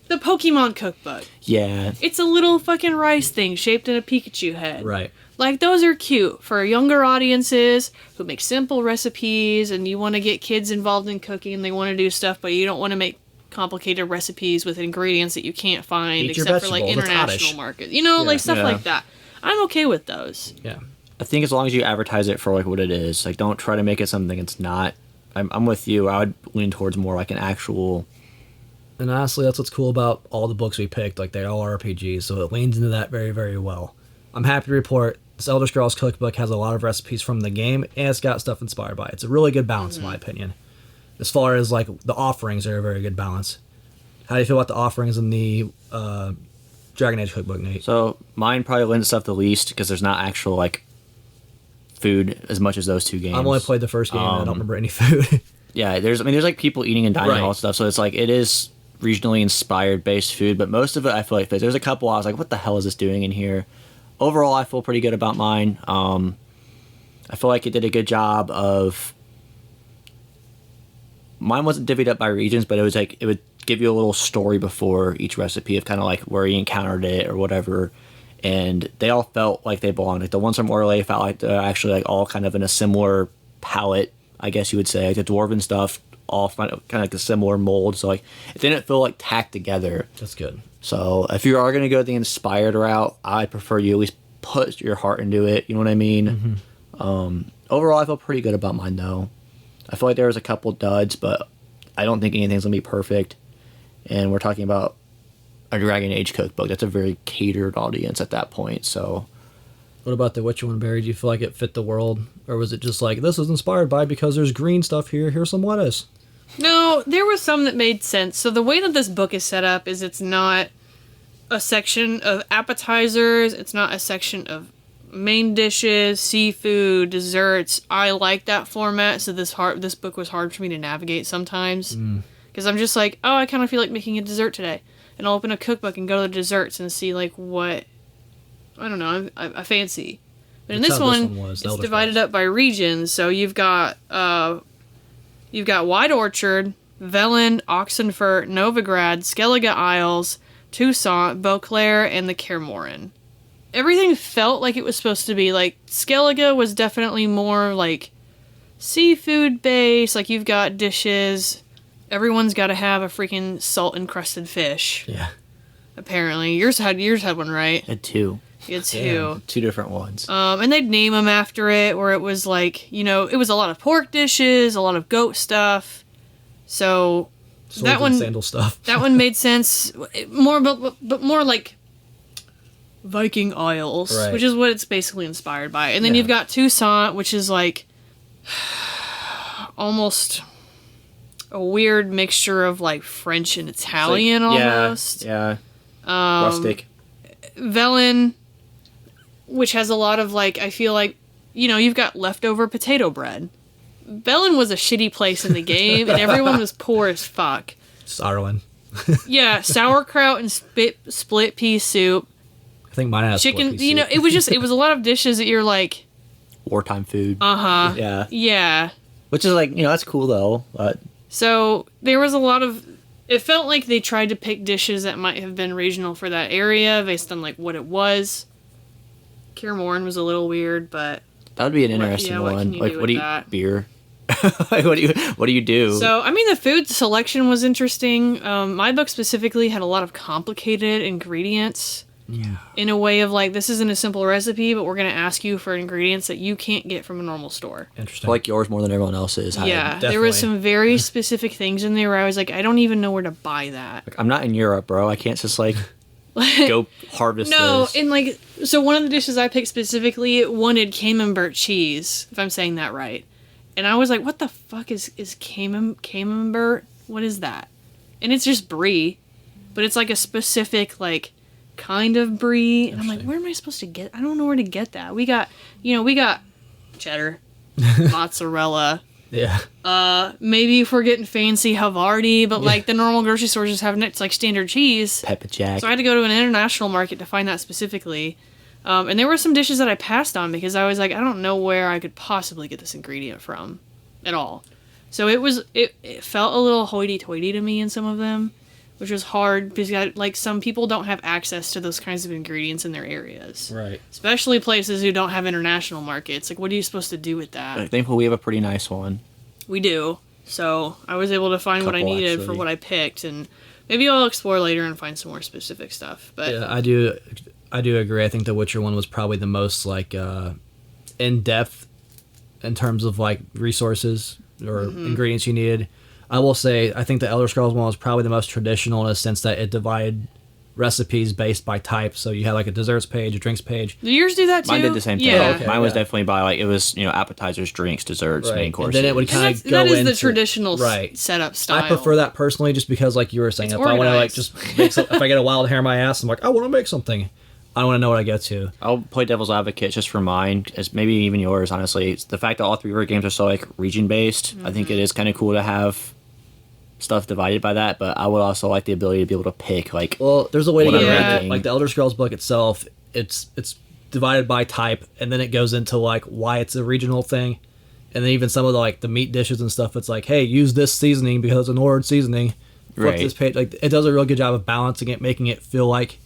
the Pokemon cookbook. Yeah, It's a little fucking rice thing shaped in a Pikachu head. Right. Like, those are cute for younger audiences who make simple recipes, and you want to get kids involved in cooking and they want to do stuff, but you don't want to make complicated recipes with ingredients that you can't find Eat your except for like vegetables. That's international oddish. markets. You know, like stuff Yeah. like that. I'm okay with those. Yeah. I think as long as you advertise it for like what it is, like don't try to make it something it's not. I'm with you. I would lean towards more like an actual. And honestly, that's what's cool about all the books we picked. Like, they're all RPGs, so it leans into that very, very well. I'm happy to report this Elder Scrolls cookbook has a lot of recipes from the game, and it's got stuff inspired by it. It's a really good balance, in my opinion. As far as, like, the offerings are a very good balance. How do you feel about the offerings in the Dragon Age cookbook, Nate? So mine probably lends itself the least because there's not actual like food as much as those two games. I've only played the first game, and I don't remember any food. Yeah, there's like people eating and dining Right. and all that stuff. So it's like it is regionally inspired based food, but most of it I feel like there's a couple I was like, what the hell is this doing in here? Overall, I feel pretty good about mine. I feel like it did a good job of. Mine wasn't divvied up by regions, but it was like it would give you a little story before each recipe of kind of like where you encountered it or whatever, and they all felt like they belonged. Like the ones from Orlais felt like they're actually like all kind of in a similar palette, I guess you would say. Like the dwarven stuff all kind of like a similar mold, so like it didn't feel like tacked together. That's good. So if you are going to go the inspired route, I prefer you at least put your heart into it. You know what I mean? Overall, I feel pretty good about mine though. I feel like there was a couple duds, but I don't think anything's gonna be perfect. And we're talking about a Dragon Age cookbook. That's a very catered audience at that point. So, What about the Witcher one, Barry? Do you feel like it fit the world, or was it just like this was inspired by because there's green stuff here? Here's some lettuce. No, there was some that made sense. So the way that this book is set up is it's not a section of appetizers. It's not a section of main dishes, seafood, desserts. I like that format, so this book was hard for me to navigate sometimes. Because I'm just like, oh, I kind of feel like making a dessert today. And I'll open a cookbook and go to the desserts and see, like, what, I don't know, I fancy. But in That's this how one, was. it's divided up by regions. So you've got White Orchard, Velen, Oxenfurt, Novigrad, Skellige Isles, Toussaint, Beauclair, and the Kermoren. Everything felt like it was supposed to be. Like, Skellige was definitely more, like, seafood based. Like, you've got dishes. Everyone's got to have a freaking salt-encrusted fish. Yeah. Apparently. Yours had one, right? I had two. You had two. Damn, two different ones. And they'd name them after it, where it was like, you know, it was a lot of pork dishes, a lot of goat stuff. So Swords that and one, sandal stuff. that one made sense. More, but more like Viking Isles, Right. which is what it's basically inspired by. And then Yeah. you've got Toussaint, which is like almost a weird mixture of like French and Italian almost. Yeah. Rustic. Velen, which has a lot of like, I feel like, you know, you've got leftover potato bread. Velen was a shitty place in the game, and everyone was poor as fuck. Sarwin. Yeah, sauerkraut and split pea soup. I think mine has Chicken, you know, it was a lot of dishes that you're like, Wartime food. uh-huh. Yeah. Yeah. Which is like, you know, that's cool though. But So there was a lot of, it felt like they tried to pick dishes that might have been regional for that area based on like what it was. Kermoren was a little weird, but that would be an What- interesting yeah, what one. can you Like, do what with do you that? beer? Like, what do you do? so I mean the food selection was interesting. My book specifically had a lot of complicated ingredients. Yeah. In a way of like, this isn't a simple recipe, but we're going to ask you for ingredients that you can't get from a normal store. I Interesting. like yours more than everyone else's. Yeah, there definitely. was some very specific things in there where I was like, I don't even know where to buy that. I'm not in Europe, bro. I can't just like go harvest No, this. and like, so one of the dishes I picked specifically, it wanted camembert cheese, if I'm saying that right. And I was like, what the fuck is camembert? What is that? And it's just brie, but it's like a specific, like, kind of brie. And I'm like, where am I supposed to get? I don't know where to get that. We got cheddar, mozzarella. Yeah. Maybe if we're getting fancy, Havarti, but like the normal grocery stores just have it's like standard cheese. Pepper Jack. So I had to go to an international market to find that specifically. And there were some dishes that I passed on because I was like, I don't know where I could possibly get this ingredient from at all. So it felt a little hoity-toity to me in some of them, which was hard because like some people don't have access to those kinds of ingredients in their areas. Right. Especially places who don't have international markets. Like, what are you supposed to do with that? I think we have a pretty nice one. We do. So I was able to find what I Couple, needed for actually. what I picked, and maybe I'll explore later and find some more specific stuff. But Yeah, I do agree. I think the Witcher one was probably the most like in depth in terms of like resources or ingredients you needed. I will say I think the Elder Scrolls one was probably the most traditional in a sense that it divided recipes based by type. So you had like a desserts page, a drinks page. do yours do that too? Mine did the same thing. Yeah. Okay. Mine was yeah. definitely by like, it was, you know, appetizers, drinks, desserts, main And courses. then it would And kind of go that is into the traditional right. setup style. I prefer that personally, just because, like you were saying, It's if I want to like organized. just make some, if I get a wild hair in my ass, I'm like, I want to make something. I want to know what I get to. I'll play devil's advocate just for mine, as maybe even yours, honestly. It's the fact that all three of our games are so like region based. I think it is kind of cool to have stuff divided by that, but I would also like the ability to be able to pick like, Well, there's a way to What get I'm around it. ranking. Like the Elder Scrolls book itself, it's divided by type, and then it goes into like why it's a regional thing, and then even some of the like the meat dishes and stuff. It's like, hey, use this seasoning because it's a Nord seasoning. Flip Right. this page. Like it does a real good job of balancing it, making it feel like,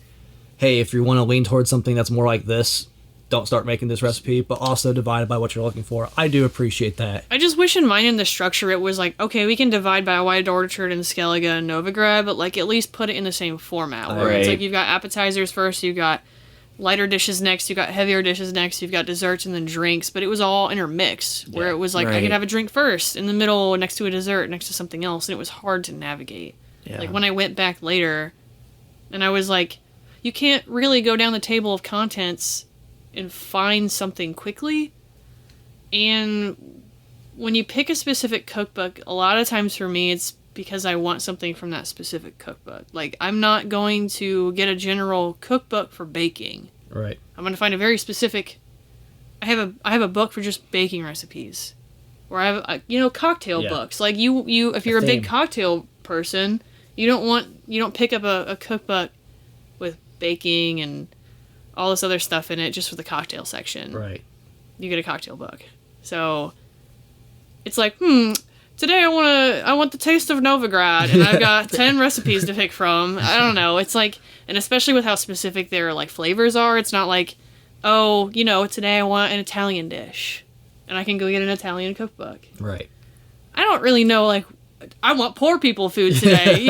hey, if you want to lean towards something that's more like this, don't start making this recipe, but also divided by what you're looking for. I do appreciate that. I just wish in mine in the structure it was like, okay, we can divide by White Orchard and Skellige and Novigrad, but like at least put it in the same format. Where it's Right. like you've got appetizers first, you've got lighter dishes next, you've got heavier dishes next, you've got desserts and then drinks, but it was all intermixed, where it was like I could have a drink first, in the middle, next to a dessert, next to something else, and it was hard to navigate. Yeah. Like, when I went back later, and I was like, you can't really go down the table of contents and find something quickly, and when you pick a specific cookbook, a lot of times for me, it's because I want something from that specific cookbook. Like, I'm not going to get a general cookbook for baking. Right. I'm going to find a very specific... I have a book for just baking recipes. Or I have, cocktail books. Like, you if you're a big cocktail person, you don't pick up a cookbook with baking and all this other stuff in it just for the cocktail section. Right. You get a cocktail book. So, it's like, today I want the taste of Novigrad, and I've got 10 recipes to pick from. I don't know. It's like, and especially with how specific their like flavors are, it's not like, oh, today I want an Italian dish, and I can go get an Italian cookbook. Right. I don't really know, like, I want poor people food today,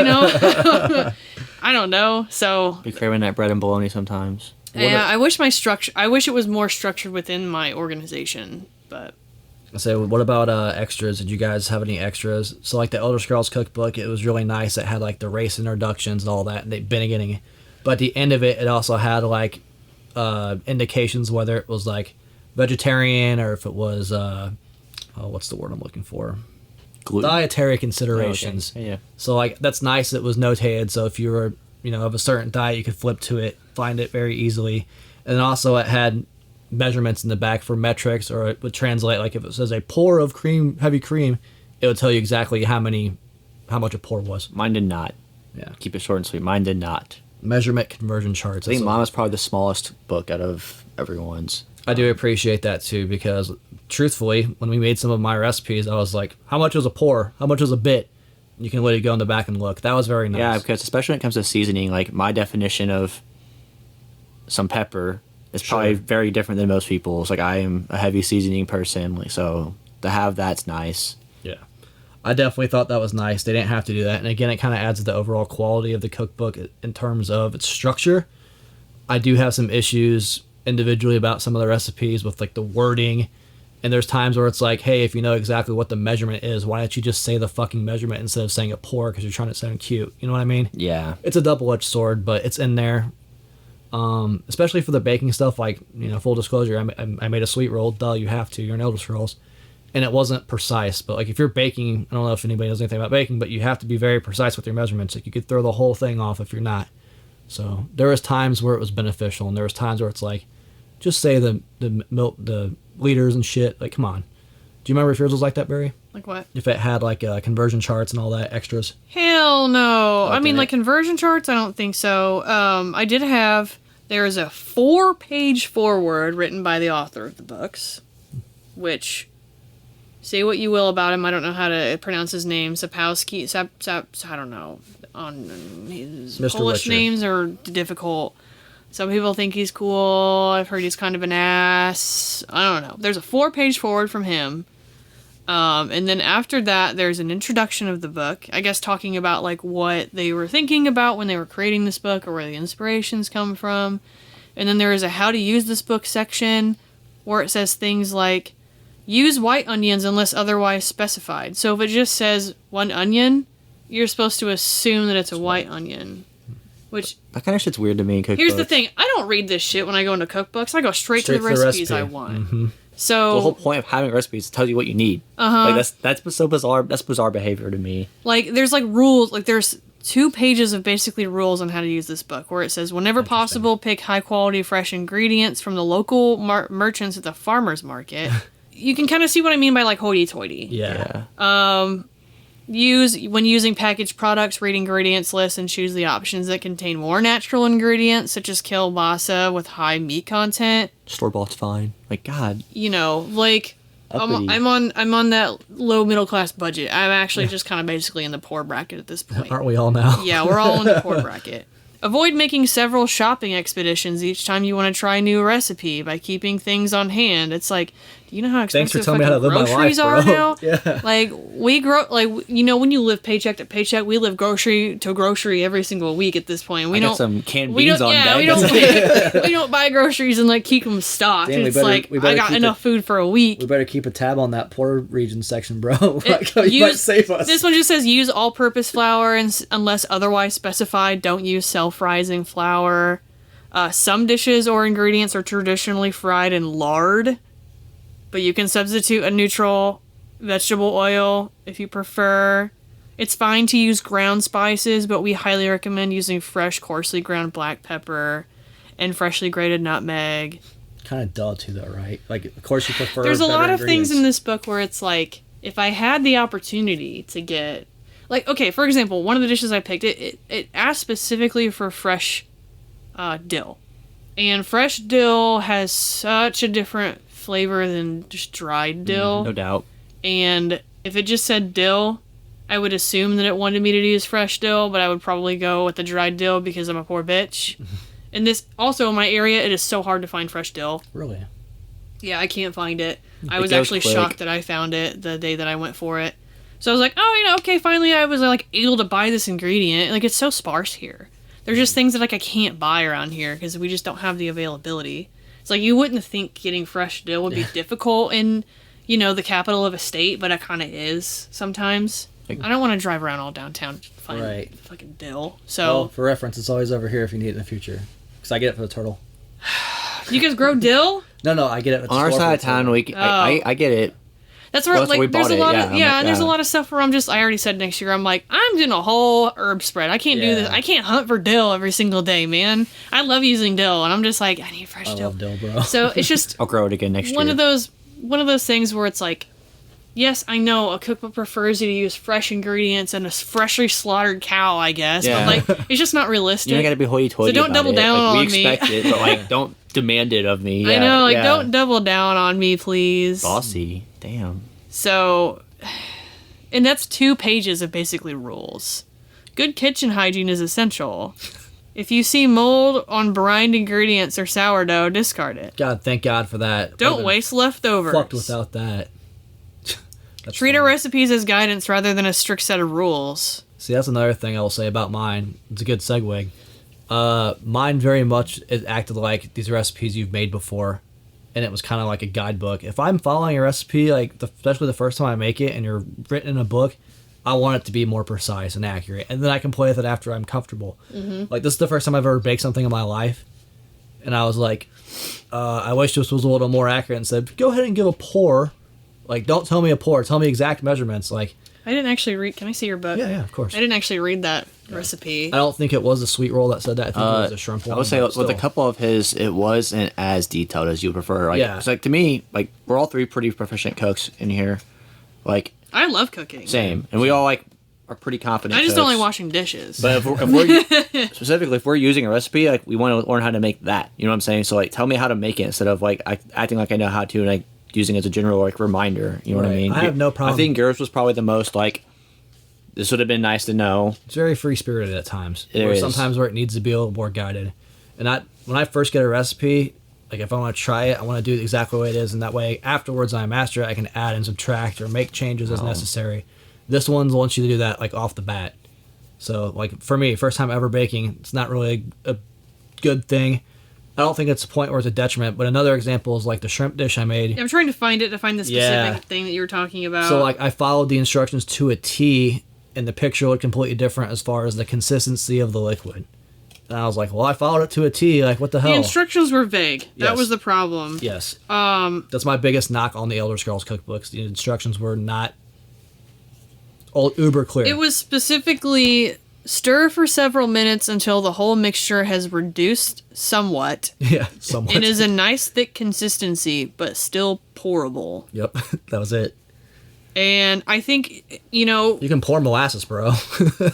I don't know. So be craving that bread and bologna sometimes. Yeah, I wish it was more structured within my organization, but. So what about extras? Did you guys have any extras? So like the Elder Scrolls cookbook, it was really nice. It had like the race introductions and all that, and they've been getting. But at the end of it, it also had like indications whether it was like vegetarian or if it was what's the word I'm looking for? Gluten. Dietary considerations. Oh, okay. Yeah. So like that's nice. It was notated. So if you were of a certain diet, you could flip to it, find it very easily, and then also it had measurements in the back for metrics, or it would translate, like if it says a pour of heavy cream, it would tell you exactly how much a pour was. Mine did not. Yeah. Keep it short and sweet. Mine did not. Measurement conversion charts. I think mine was probably the smallest book out of everyone's. I do appreciate that too, because truthfully, when we made some of my recipes, I was like, how much was a pour? How much was a bit? You can literally go in the back and look. That was very nice. Yeah, because especially when it comes to seasoning, like my definition of some pepper is probably very different than most people's. Like, I am a heavy seasoning person, like, so to have that's nice. Yeah. I definitely thought that was nice. They didn't have to do that. And again, it kind of adds to the overall quality of the cookbook in terms of its structure. I do have some issues individually about some of the recipes with like the wording. And there's times where it's like, hey, if you know exactly what the measurement is, why don't you just say the fucking measurement instead of saying a pour because you're trying to sound cute? You know what I mean? Yeah. It's a double-edged sword, but it's in there. Especially for the baking stuff, like, full disclosure, I made a sweet roll. Duh, you have to. You're an Elder Scrolls. And it wasn't precise. But, like, if you're baking, I don't know if anybody knows anything about baking, but you have to be very precise with your measurements. Like, you could throw the whole thing off if you're not. So, there was times where it was beneficial, and there was times where it's like, just say the liters and shit. Like, come on. Do you remember if yours was like that, Barry? Like what? If it had, like, conversion charts and all that, extras? Hell no. I mean, like, conversion charts, I don't think so. I did have... There is a 4-page foreword written by the author of the books, which, say what you will about him, I don't know how to pronounce his name. Sapowski, I don't know. His Mr. Polish Witcher. names are difficult. Some people think he's cool. I've heard he's kind of an ass. I don't know. There's a 4-page foreword from him. And then after that, there's an introduction of the book, I guess talking about like what they were thinking about when they were creating this book or where the inspirations come from. And then there is a how to use this book section where it says things like use white onions unless otherwise specified. So if it just says 1 onion, you're supposed to assume that it's a white onion. Which that kind of shit's weird to me in cookbooks. Here's the thing, I don't read this shit when I go into cookbooks. I go straight to the recipes I want. Mm-hmm. So the whole point of having recipes is to tell you what you need. Like that's so bizarre. That's bizarre behavior to me. Like there's like rules. Like there's 2 pages of basically rules on how to use this book, where it says whenever possible, pick high quality fresh ingredients from the local merchants at the farmers market. You can kind of see what I mean by like hoity-toity. Yeah. When using packaged products, read ingredients lists and choose the options that contain more natural ingredients, such as kielbasa with high meat content. Store-bought's fine. Like, God. Like I'm on that low middle class budget. I'm actually just kind of basically in the poor bracket at this point. Aren't we all now? Yeah, we're all in the poor bracket. Avoid making several shopping expeditions each time you want to try a new recipe by keeping things on hand. It's like, do you know how Thanks for expensive telling me how to live my groceries life, are bro. now? Yeah. Like, when you live paycheck to paycheck, we live grocery to grocery every single week at this point. I got some canned beans on deck. We don't buy groceries and like keep them stocked. Damn, It's like, I got enough food for a week. We better keep a tab on that poor region section, bro. You might save us. This one just says use all-purpose flour unless otherwise specified. Don't use self-rising flour. Some dishes or ingredients are traditionally fried in lard, but you can substitute a neutral vegetable oil if you prefer. It's fine to use ground spices, but we highly recommend using fresh, coarsely ground black pepper and freshly grated nutmeg. Kind of dull too, though, right? Like, of course, you prefer. There's a lot of ingredients. things in this book where it's like, if I had the opportunity to get, like, okay, for example, one of the dishes I picked, it asked specifically for fresh dill, and fresh dill has such a different flavor than just dried dill. No doubt. And if it just said dill, I would assume that it wanted me to use fresh dill, but I would probably go with the dried dill because I'm a poor bitch. And this, also in my area, it is so hard to find fresh dill. Really? Yeah, I can't find it. I It was goes actually quick. shocked that I found it the day that I went for it. So I was like, oh, okay, finally I was like able to buy this ingredient. Like, it's so sparse here. There's just things that like I can't buy around here because we just don't have the availability. It's like you wouldn't think getting fresh dill would be difficult in, the capital of a state, but it kind of is sometimes. I don't want to drive around all downtown to find fucking dill. So, Well, for reference, it's always over here if you need it in the future. Because I get it for the turtle. you guys grow dill? No, I get it. At the On our store side for of the town, turtle. I get it. That's where, Well, that's where we there's bought a it, lot yeah, of, I'm like, there's a yeah. lot of stuff where I already said next year, I'm like, I'm doing a whole herb spread. I can't do this. I can't hunt for dill every single day, man. I love using dill, and I'm just like, I need fresh I dill. love dill, bro. So it's just I'll grow it again next one year. of those things where it's like, yes, I know a cookbook prefers you to use fresh ingredients and a freshly slaughtered cow, I guess, Yeah. but like, it's just not realistic. You don't gotta be hoity-toity. So don't about double it. down like, on we me. expect it, but like, don't demand it of me. I Yeah, know, like, yeah. don't double down on me, please. Bossy. Damn. So, and that's 2 pages of basically rules. Good kitchen hygiene is essential. If you see mold on brined ingredients or sourdough, discard it. God, thank God for that. Don't Would've waste leftovers. been fucked without that. That's Treat our funny. recipes as guidance rather than a strict set of rules. See, that's another thing I will say about mine. It's a good segue. Mine very much it acted like these recipes you've made before, and it was kind of like a guidebook. If I'm following a recipe, like especially the first time I make it, and you're written in a book, I want it to be more precise and accurate, and then I can play with it after I'm comfortable. Like this is the first time I've ever baked something in my life, and I was like, I wish this was a little more accurate and said, go ahead and give a pour. Like, don't tell me a pour. Tell me exact measurements. Like, I didn't actually read. Can I see your book? yeah, of course. I didn't actually read that recipe. I don't think it was a sweet roll that said that. I think it was a shrimp one. I would say but with a still. couple of his, it wasn't as detailed as you prefer. Like, Yeah. It's like to me, like we're all 3 pretty proficient cooks in here. Like I love cooking. same, and we all like are pretty confident. I just don't cooks. like washing dishes. But if we're specifically if we're using a recipe, like we want to learn how to make that. You know what I'm saying? So like, tell me how to make it instead of like acting like I know how to and like using it as a general like reminder. You know what I Right. mean? I have no problem. I think yours was probably the most like. This would have been nice to know. It's very free spirited at times. It or is. sometimes where it needs to be a little more guided. And when I first get a recipe, like if I want to try it, I want to do it exactly the way it is, and that way afterwards when I master it, I can add and subtract or make changes as necessary. This one wants you to do that like off the bat. So like for me, first time ever baking, it's not really a good thing. I don't think it's a point where it's a detriment, but another example is like the shrimp dish I made. I'm trying to find it to find the specific thing that you were talking about. So like I followed the instructions to a T, and the picture looked completely different as far as the consistency of the liquid. And I was like, well, I followed it to a T. Like, what the hell? the instructions were vague. That Yes. was the problem. Yes. That's my biggest knock on the Elder Scrolls cookbooks. The instructions were not uber clear. It was specifically stir for several minutes until the whole mixture has reduced somewhat yeah, somewhat. and is a nice thick consistency, but still pourable. Yep, that was it. And I think, You can pour molasses, bro.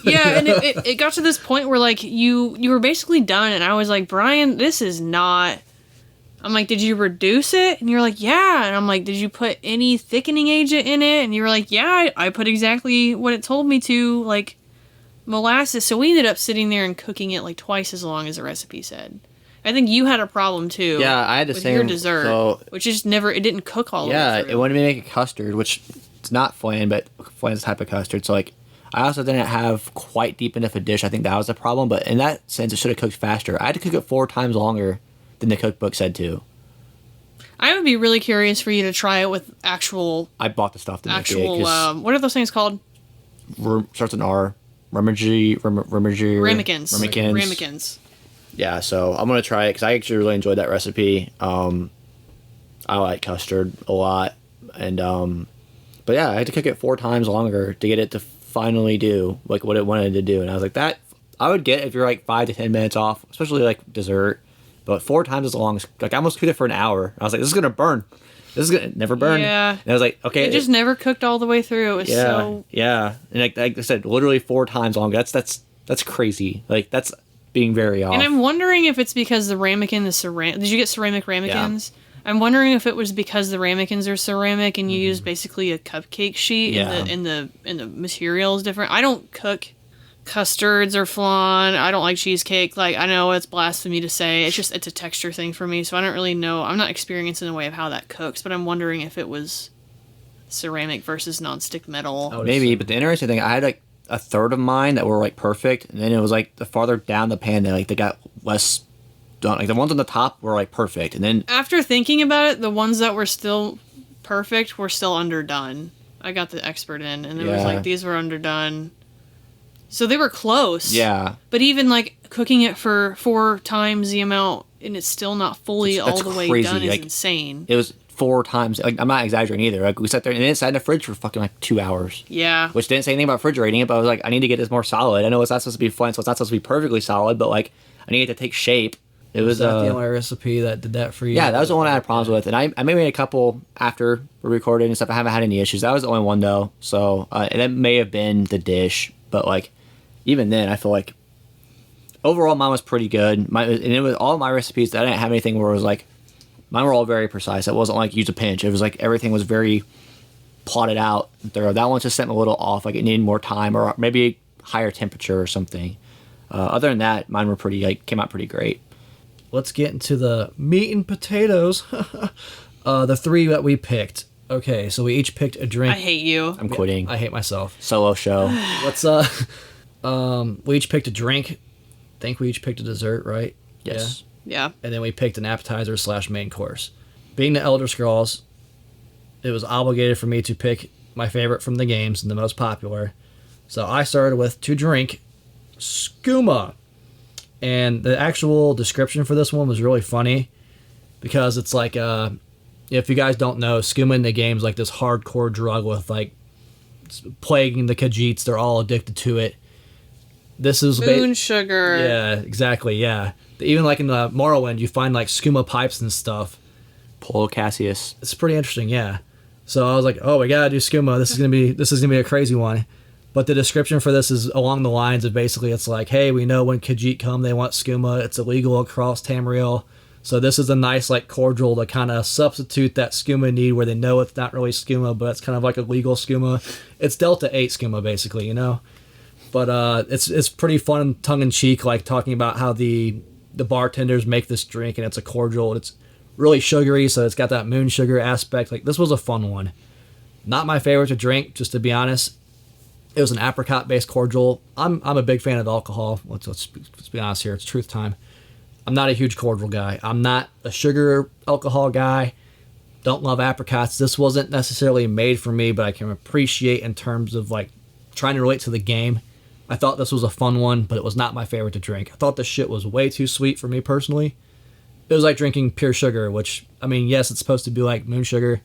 yeah, and it got to this point where, like, you were basically done, and I was like, Bryan, this is not... I'm like, did you reduce it? And you're like, yeah. And I'm like, did you put any thickening agent in it? And you were like, yeah, I put exactly what it told me to. Like, molasses, so we ended up sitting there and cooking it like twice as long as the recipe said. I think you had a problem too. Yeah, I had the with same. your dessert, So, which just never, it didn't cook all the way yeah, through. it wanted me to make a custard, which it's not flan, but flan's a type of custard. So like, I also didn't have quite deep enough a dish. I think that was the problem. But in that sense, it should have cooked faster. I had to cook it 4 times longer than the cookbook said to. I would be really curious for you to try it with actual, I bought the stuff to make it. what are those things called? Starts with an R. Ramekins. Ramekins. Yeah, so I'm gonna try it because I actually really enjoyed that recipe. I like custard a lot, and but yeah, I had to cook it 4 times longer to get it to finally do like what it wanted to do, and I was like, that I would get if you're like 5 to 10 minutes off, especially like dessert, but 4 times as long as like I almost cooked it for an hour. I was like, this is gonna burn. This is gonna never burn. Yeah. And I was like, okay, It just never cooked all the way through. It was so. Yeah, and like I said, literally 4 times longer. That's crazy. Like that's being very off. And I'm wondering if it's because the ramekin is ceramic. Did you get ceramic ramekins? Yeah. I'm wondering if it was because the ramekins are ceramic and you use basically a cupcake sheet and the material is different. I don't cook custards or flan. I don't like cheesecake. Like, I know it's blasphemy to say. It's a texture thing for me, so I don't really know. I'm not experienced in a way of how that cooks, but I'm wondering if it was ceramic versus nonstick metal. Maybe, but the interesting thing, I had like a third of mine that were like perfect, and then it was like the farther down the pan they got less done. Like the ones on the top were like perfect, and then after thinking about it, the ones that were still perfect were still underdone. I got the expert in, and it was like these were underdone. So they were close. Yeah. But even like cooking it for 4 times the amount and it's still not fully all the way done is insane. It was 4 times. Like, I'm not exaggerating either. Like we sat there and it sat in the fridge for fucking like 2 hours. Yeah. Which didn't say anything about refrigerating it, but I was like, I need to get this more solid. I know it's not supposed to be flan, so it's not supposed to be perfectly solid, but like I need it to take shape. It was that the only recipe that did that for you? Yeah, that was the one I had problems with, and I maybe made a couple after we recorded and stuff. I haven't had any issues. That was the only one though. So and it may have been the dish, but like even then, I feel like overall mine was pretty good. And it was all my recipes. I didn't have anything where it was like mine were all very precise. It wasn't like use a pinch. It was like everything was very plotted out. That one just sent a little off. Like it needed more time or maybe higher temperature or something. Other than that, mine were came out pretty great. Let's get into the meat and potatoes. The 3 that we picked. Okay, so we each picked a drink. I hate you. I'm quitting. I hate myself. Solo show. Let's we each picked a drink. I think we each picked a dessert, right? Yes. Yeah. And then we picked an appetizer / main course. Being the Elder Scrolls, it was obligated for me to pick my favorite from the games and the most popular. So I started with to drink skooma. And the actual description for this one was really funny because it's like, if you guys don't know, skooma in the game is like this hardcore drug with like plaguing the Khajiits. They're all addicted to it. This is moon sugar. Yeah, exactly. Yeah, even like in the Morrowind, you find like skooma pipes and stuff. Polo Cassius. It's pretty interesting. Yeah. So I was like, oh, we gotta do skooma. This is gonna be a crazy one. But the description for this is along the lines of basically it's like, hey, we know when Khajiit come, they want skooma. It's illegal across Tamriel. So this is a nice like cordial to kind of substitute that skooma need where they know it's not really skooma, but it's kind of like a legal skooma. It's Delta 8 skooma basically, you know? But it's pretty fun and tongue-in-cheek, like talking about how the bartenders make this drink and it's a cordial. It's really sugary, so it's got that moon sugar aspect. Like this was a fun one. Not my favorite to drink, just to be honest. It was an apricot-based cordial. I'm a big fan of alcohol. Let's be honest here. It's truth time. I'm not a huge cordial guy. I'm not a sugar alcohol guy. Don't love apricots. This wasn't necessarily made for me, but I can appreciate in terms of like trying to relate to the game. I thought this was a fun one, but it was not my favorite to drink. I thought this shit was way too sweet for me personally. It was like drinking pure sugar, which, I mean, yes, it's supposed to be like moon sugar.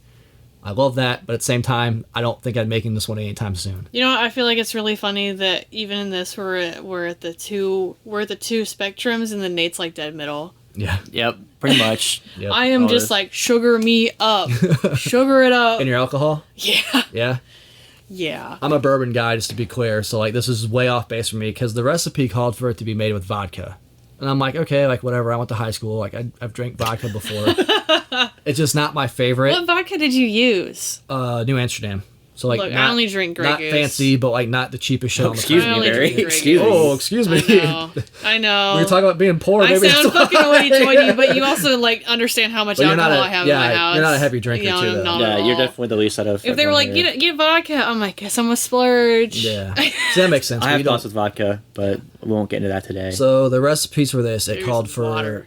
I love that, but at the same time, I don't think I'm making this one anytime soon. You know, I feel like it's really funny that even in this, we're at the two spectrums, and then Nate's like dead middle. Yeah. Yep. Pretty much. Yep. I am just like sugar me up, sugar it up. In your alcohol? Yeah. Yeah. Yeah. I'm a bourbon guy, just to be clear, so like this is way off base for me because the recipe called for it to be made with vodka. And I'm like, okay, like whatever. I went to high school. Like I've drank vodka before. It's just not my favorite. What vodka did you use? New Amsterdam. So like Look, not, I only drink Grey not Goose. fancy, but like not the cheapest shit on the excuse planet. me, I only Barry. drink Grey Excuse me. Oh, excuse me. I know. We were talking about being poor. I Maybe sound fucking hoity-toity, but you also like understand how much But you're not alcohol a- I have yeah, in my house. you're not a heavy drinker, You know, too, though. not Yeah, at you're all. definitely the least out of. If they were like, get vodka, I'm like, guess I'm a splurge. Yeah, so that makes sense. I but have you don't- thoughts with vodka, but we won't get into that today. So the recipes for this, it Maybe called some for. water.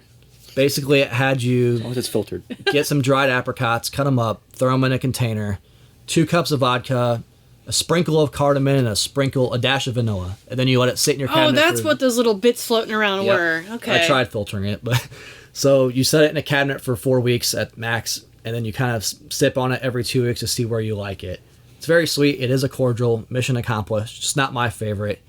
Basically, it had you as long as it's filtered. get some dried apricots, cut them up, throw them in a container, 2 cups of vodka, a sprinkle of cardamom, and a dash of vanilla, and then you let it sit in your cabinet. Oh, that's for- what those little bits floating around Yep. were. Okay. I tried filtering it, but so you set it in a cabinet for 4 weeks at max, and then you kind of sip on it every 2 weeks to see where you like it. It's very sweet. It is a cordial. Mission accomplished. Just not my favorite.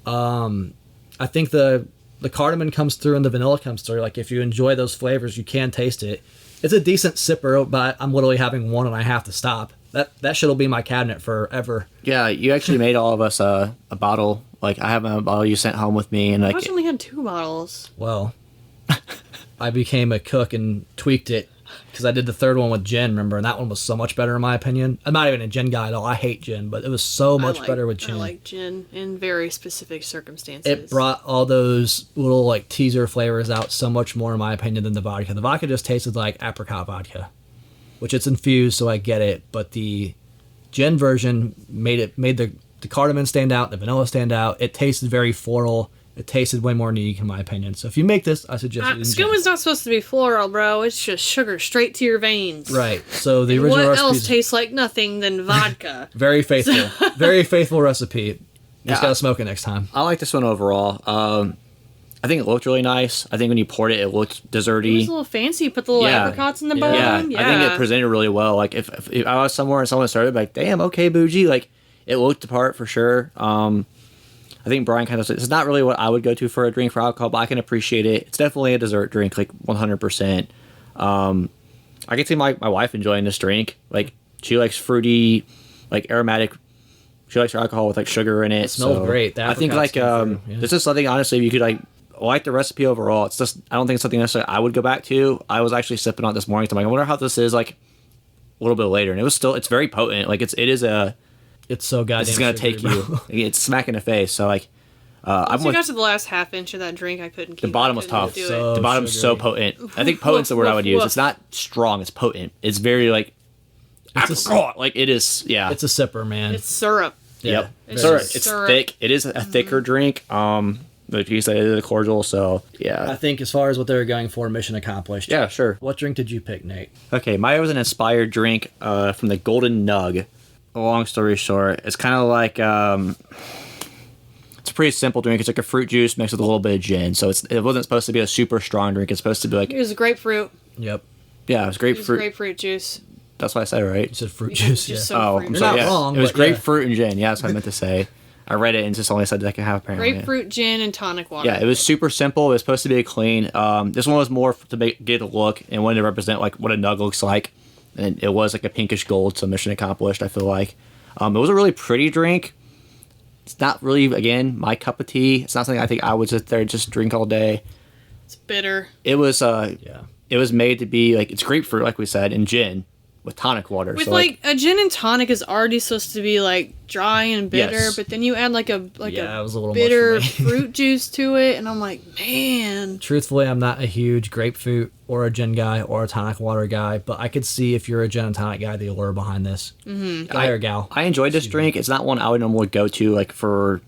I think the cardamom comes through and the vanilla comes through. Like if you enjoy those flavors, you can taste it. It's a decent sipper, but I'm literally having one and I have to stop. That shit'll be in my cabinet forever. Yeah, you actually made all of us a bottle. Like I have a bottle you sent home with me, and I like actually only had 2 bottles. Well, I became a cook and tweaked it because I did the third one with gin, remember? And that one was so much better in my opinion. I'm not even a gin guy at all. I hate gin, but it was so much better with gin. I like gin in very specific circumstances. It brought all those little like teaser flavors out so much more in my opinion than the vodka. The vodka just tasted like apricot vodka, which it's infused, so I get it. But the gin version made the cardamom stand out, the vanilla stand out. It tasted very floral. It tasted way more unique in my opinion. So if you make this, I suggest it in gin. Skoom's not supposed to be floral, bro. It's just sugar straight to your veins. Right. So the original What recipe else is tastes like nothing than vodka? very faithful. Very faithful recipe. You just Yeah. gotta smoke it next time. I like this one overall. I think it looked really nice. I think when you poured it, it looked It was desserty. a little fancy. Put the little Yeah. apricots in the Yeah. bottom. I think it presented really well. Like if I was somewhere and someone started, I'd be like, damn, okay, bougie. Like it looked the part for sure. I think Bryan kind of said it's not really what I would go to for a drink for alcohol, but I can appreciate it. It's definitely a dessert drink, like 100%. I can see my wife enjoying this drink. Like she likes fruity, like aromatic. She likes her alcohol with like sugar in it. smells great. The I think apricots like come through, yeah. this is something honestly if you could like the recipe overall. It's just I don't think it's something necessarily I would go back to. I was actually sipping on it this morning. So I'm like, I wonder how this is like a little bit later, and it was still it's very potent. Like it is a. It's so goddamn It's gonna sugary, take bro. you. It's smack in the face. So like, I'm Once I with got to the last half inch of that drink, I couldn't keep the bottom was couldn't tough. do it. So- The bottom's so sugary. potent. I think potent's the word I would use. Woof. It's not strong. It's potent. It's very like. It's a- Like it is. Yeah. It's a sipper, man. It's syrup. Yep. It's Sorry, just it's syrup. thick. It is a thicker drink. Like you said, it is a cordial. So I yeah. think as far as what they were going for, mission accomplished. Yeah, sure. What drink did you pick, Nate? Okay, mine was an inspired drink from the Golden Nug. Long story short, it's kind of like it's a pretty simple drink. It's like a fruit juice mixed with a little bit of gin. So it wasn't supposed to be a super strong drink. It's supposed to be like It was grapefruit. Yep. yeah, it was It was grapefruit. grapefruit juice. That's what I said, right? You said fruit juice. Just Yeah. so Oh, fruit. You're so, not yeah. wrong, It was but yeah. grapefruit and gin. Yeah, that's what I meant to say. I read it and it just only said that I can have apparently. Grapefruit, gin, and tonic water. Yeah, it was super simple. It was supposed to be clean. This one was more to get a look and wanted to represent like what a nug looks like, and it was like a pinkish gold. So mission accomplished. I feel like it was a really pretty drink. It's not really again my cup of tea. It's not something I think I would sit there and just drink all day. It's bitter. It was Yeah. it was made to be like it's grapefruit like we said and gin with tonic water. With so like a gin and tonic is already supposed to be like dry and bitter, Yes. but then you add like a Yeah, it was a little much bitter for me. fruit juice to it, and I'm like, man, Truthfully, I'm not a huge grapefruit or a gin guy or a tonic water guy, but I could see if you're a gin and tonic guy, the allure behind this. Mm-hmm. Guy or gal. I enjoyed this drink. It's not one I would normally go to like for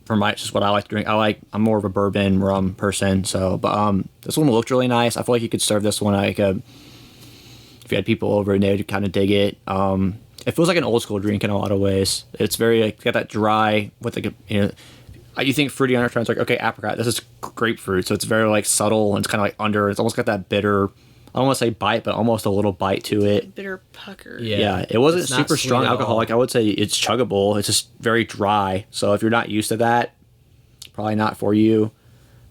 my just what I like to drink. I'm more of a bourbon rum person. So, but this one looked really nice. I feel like you could serve this one like if you had people over and they would kind of dig it. It feels like an old school drink in a lot of ways. It's very like got that dry with like you think fruity on our tongue. It's like okay, apricot. This is grapefruit, so it's very like subtle and it's kind of like under. It's almost got that bitter. I don't want to say bite, but almost a little bite to it. bitter pucker. Yeah. Yeah, it wasn't It's not super sweet strong at all. alcoholic. I would say it's chuggable. It's just very dry. So if you're not used to that, probably not for you.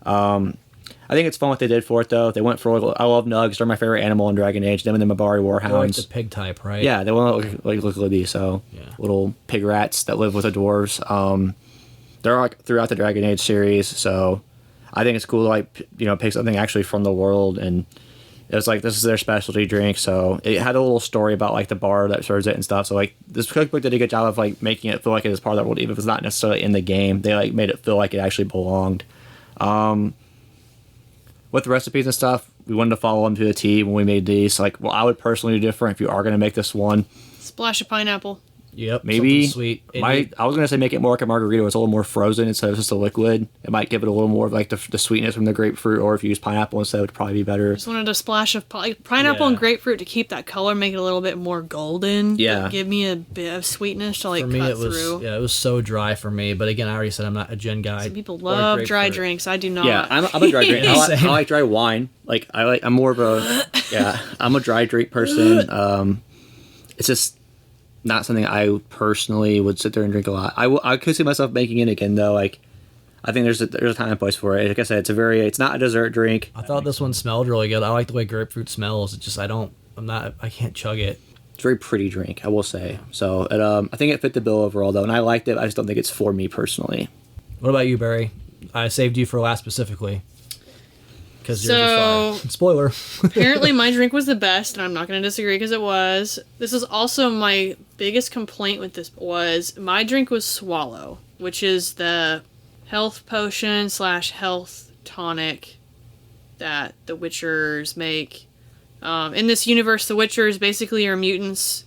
I think it's fun what they did for it though. They went for I love nugs. They're my favorite animal in Dragon Age. Them and the Mabari They're like Warhounds. the pig type, right? Yeah, they want to look like these. So Yeah. little pig rats that live with the dwarves. They're like throughout the Dragon Age series. So I think it's cool to pick something actually from the world and It was like, this is their specialty drink, so it had a little story about like the bar that serves it and stuff. So like this cookbook did a good job of like making it feel like it was part of the world, even if it's not necessarily in the game. They like made it feel like it actually belonged. With the recipes and stuff, we wanted to follow them to the T when we made these. Like, well, I would personally do different if you are going to make this one. Splash of pineapple. Yep. Maybe sweet. I was going to say make it more like a margarita. It's a little more frozen instead of just a liquid. It might give it a little more of like the sweetness from the grapefruit, or if you use pineapple instead, it would probably be better. Just wanted a splash of pineapple and grapefruit to keep that color, make it a little bit more golden. Yeah. Give me a bit of sweetness to like For me, cut it was through. it was so dry for me. But again, I already said I'm not a gin guy. Some people love dry drinks. I do not. Yeah, I'm a dry drink. I like dry wine. Like I'm more of a I'm a dry drink person. It's just not something I personally would sit there and drink a lot. I could see myself making it again though. Like I think there's a time and place for it. Like I said, it's not a dessert drink. I thought this one smelled really good. I like the way grapefruit smells. It's just I can't chug it. It's a very pretty drink, I will say. So I think it fit the bill overall though, and I liked it. I just don't think it's for me personally. What about you, Barry? I saved you for last specifically. So, spoiler. Apparently my drink was the best, and I'm not going to disagree because it was. This is also my biggest complaint with this was my drink was Swallow, which is the health potion / health tonic that the Witchers make. In this universe, the Witchers basically are mutants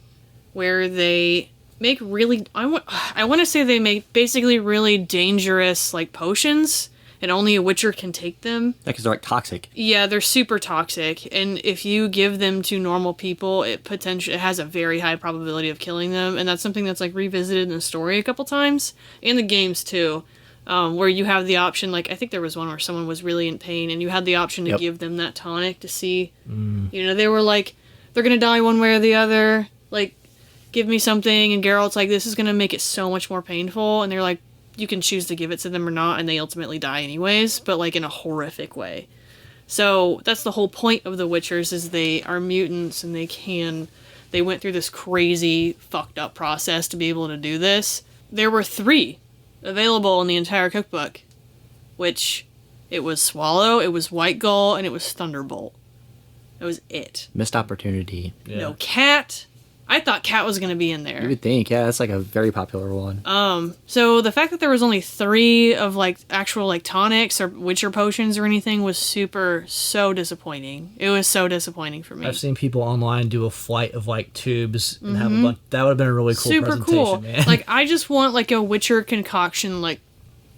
where they make really... I want to say they make basically really dangerous like potions, and only a Witcher can take them. Yeah, because they're like toxic. Yeah, they're super toxic, and if you give them to normal people, it has a very high probability of killing them, and that's something that's like revisited in the story a couple times, in the games too, where you have the option, like I think there was one where someone was really in pain, and you had the option to give them that tonic to see, they were like, they're gonna die one way or the other, like, give me something, and Geralt's like, this is gonna make it so much more painful, and they're like, you can choose to give it to them or not, and they ultimately die anyways, but like in a horrific way. So that's the whole point of the Witchers, is they are mutants, and they went through this crazy fucked up process to be able to do this. There were 3 available in the entire cookbook, which it was Swallow, it was White Gull, and it was Thunderbolt. That was it. Missed opportunity. Yeah. No Cat. I thought Cat was going to be in there. You would think, yeah, that's like a very popular one. So the fact that there was only 3 of like actual like tonics or Witcher potions or anything was so disappointing. It was so disappointing for me. I've seen people online do a flight of like tubes and have a bunch. That would have been a really cool Super presentation, cool. man. Like I just want like a Witcher concoction like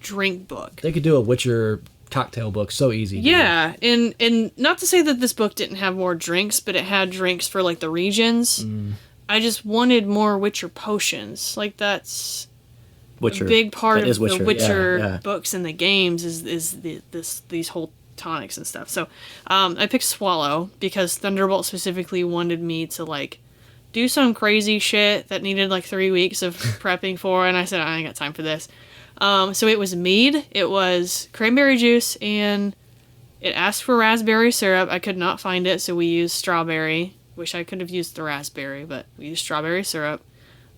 drink book. They could do a Witcher cocktail book so easy. Yeah, and not to say that this book didn't have more drinks, but it had drinks for like the regions. I just wanted more Witcher potions. Like that's Witcher. a big part That of is Witcher, the Witcher yeah. books and the games is these whole tonics and stuff. So I picked Swallow because Thunderbolt specifically wanted me to like do some crazy shit that needed like 3 weeks of prepping for, and I said I ain't got time for this. So it was mead, it was cranberry juice, and it asked for raspberry syrup. I could not find it, so we used strawberry. Wish I could have used the raspberry, but we used strawberry syrup.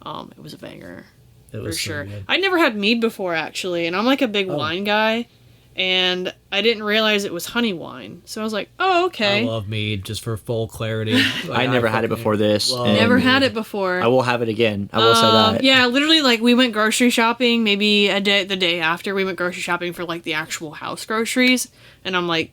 It was a banger. It was for sure. So good. I'd never had mead before, actually, and I'm like a big wine guy, and I didn't realize it was honey wine. So I was like, oh, okay. I love mead, just for full clarity. Like, I never had it before this. love and Never had it before. I will have it again. I will say that. Yeah, literally, like, we went grocery shopping, maybe the day after we went grocery shopping for, like, the actual house groceries, and I'm like,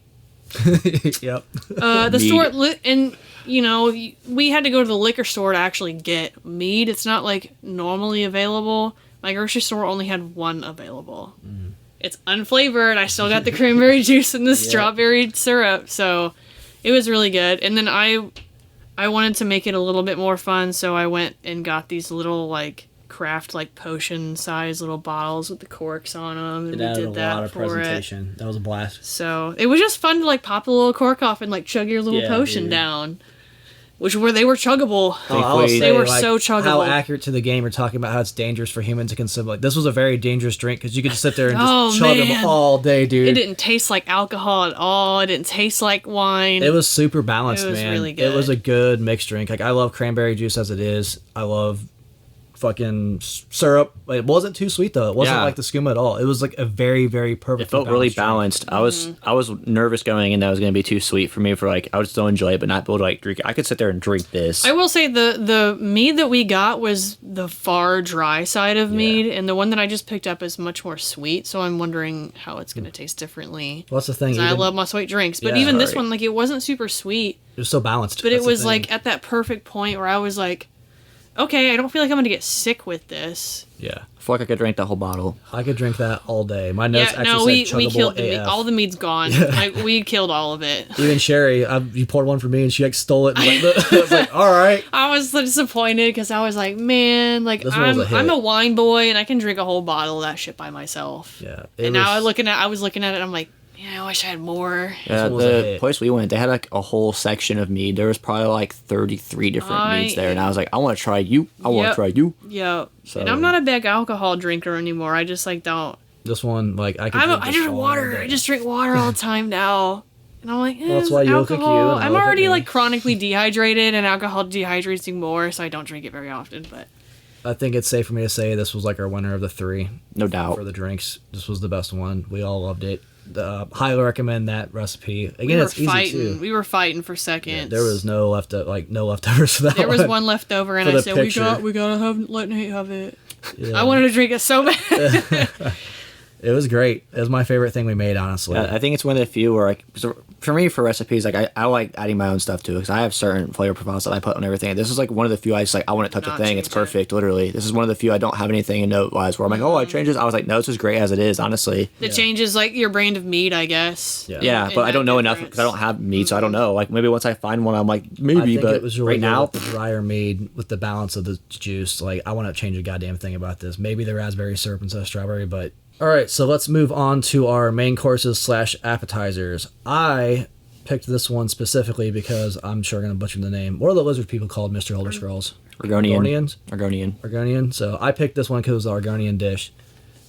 Yep. the Mead. store, and, we had to go to the liquor store to actually get mead. It's not, like, normally available. My grocery store only had one available. It's unflavored. I still got the cranberry juice and the strawberry syrup, so it was really good. And then I wanted to make it a little bit more fun, so I went and got these little, like, craft, like, potion size little bottles with the corks on them, and It we added did a that lot of for it. presentation. That was a blast. So it was just fun to, like, pop a little cork off and, like, chug your little Yeah, potion dude. down. They were chuggable. I will say, They were like, so chuggable. How accurate to the game you're talking about how it's dangerous for humans to consume. Like, this was a very dangerous drink because you could just sit there and just chug them man. all day, dude. It didn't taste like alcohol at all. It didn't taste like wine. It was super balanced, It was man. really It was good. a good mixed drink. Like, I love cranberry juice as it is. I love fucking syrup. It wasn't too sweet though. It wasn't like the skooma at all. It was like a very, very perfect. It felt really balanced. balanced. I was nervous going in that it was going to be too sweet for me. For like, I would still enjoy it, but not be able to like drink it. I could sit there and drink this. I will say the mead that we got was the far dry side of mead, and the one that I just picked up is much more sweet. So I'm wondering how it's going to taste differently. Well, that's the thing. I love my sweet drinks, but even this one, like, it wasn't super sweet. It was so balanced. But it was like at that perfect point where I was like, okay, I don't feel like I'm going to get sick with this. Yeah. I feel like I could drink that whole bottle. I could drink that all day. My notes actually said we chuggable killed AF. all the mead's gone. Like, we killed all of it. Even Sherry, you poured one for me and she like stole it. And I was like, all right. I was so disappointed because I was like, man, like I'm a wine boy and I can drink a whole bottle of that shit by myself. Yeah. Now I was looking at it and I'm like, man, I wish I had more. Yeah, the place we went, they had like a whole section of mead. There was probably like 33 different meads there, and I was like, I want to try you. I want to try you. Yeah. So, and I'm not a big alcohol drinker anymore. I just like don't. This one, like I drink water. I just drink water all the time now. And I'm like, well, that's why you look like you. I'm already like chronically dehydrated, and alcohol dehydrates me more, so I don't drink it very often. But I think it's safe for me to say this was like our winner of the three. No doubt. For the drinks, this was the best one. We all loved it. Highly recommend that recipe. Again, it's easy too. We were fighting for seconds. Yeah, there was no leftovers for that. There was one left over, and I said, picture. we gotta let Nate have it. Yeah. I wanted to drink it so bad. It was great. It was my favorite thing we made, honestly. Yeah, I think it's one of the few where, like, for me, for recipes, like, I like adding my own stuff too, because I have certain flavor profiles that I put on everything. This is like one of the few I just like, I want to touch a thing. It's perfect, literally. This is one of the few I don't have anything in note wise where I'm like, oh, I changed this. I was like, no, this is great as it is, honestly. It changes like your brand of meat, I guess. Yeah, but I don't know enough because I don't have meat, so I don't know. Like, maybe once I find one, I'm like, maybe, but it was really right now, drier made with the balance of the juice. Like, I want to change a goddamn thing about this. Maybe the raspberry syrup instead of strawberry, but. All right, so let's move on to our main courses / appetizers. I picked this one specifically because I'm sure I'm going to butcher the name. What are the lizard people called, Mr. Elder Scrolls? Argonian. So I picked this one because it was the Argonian dish.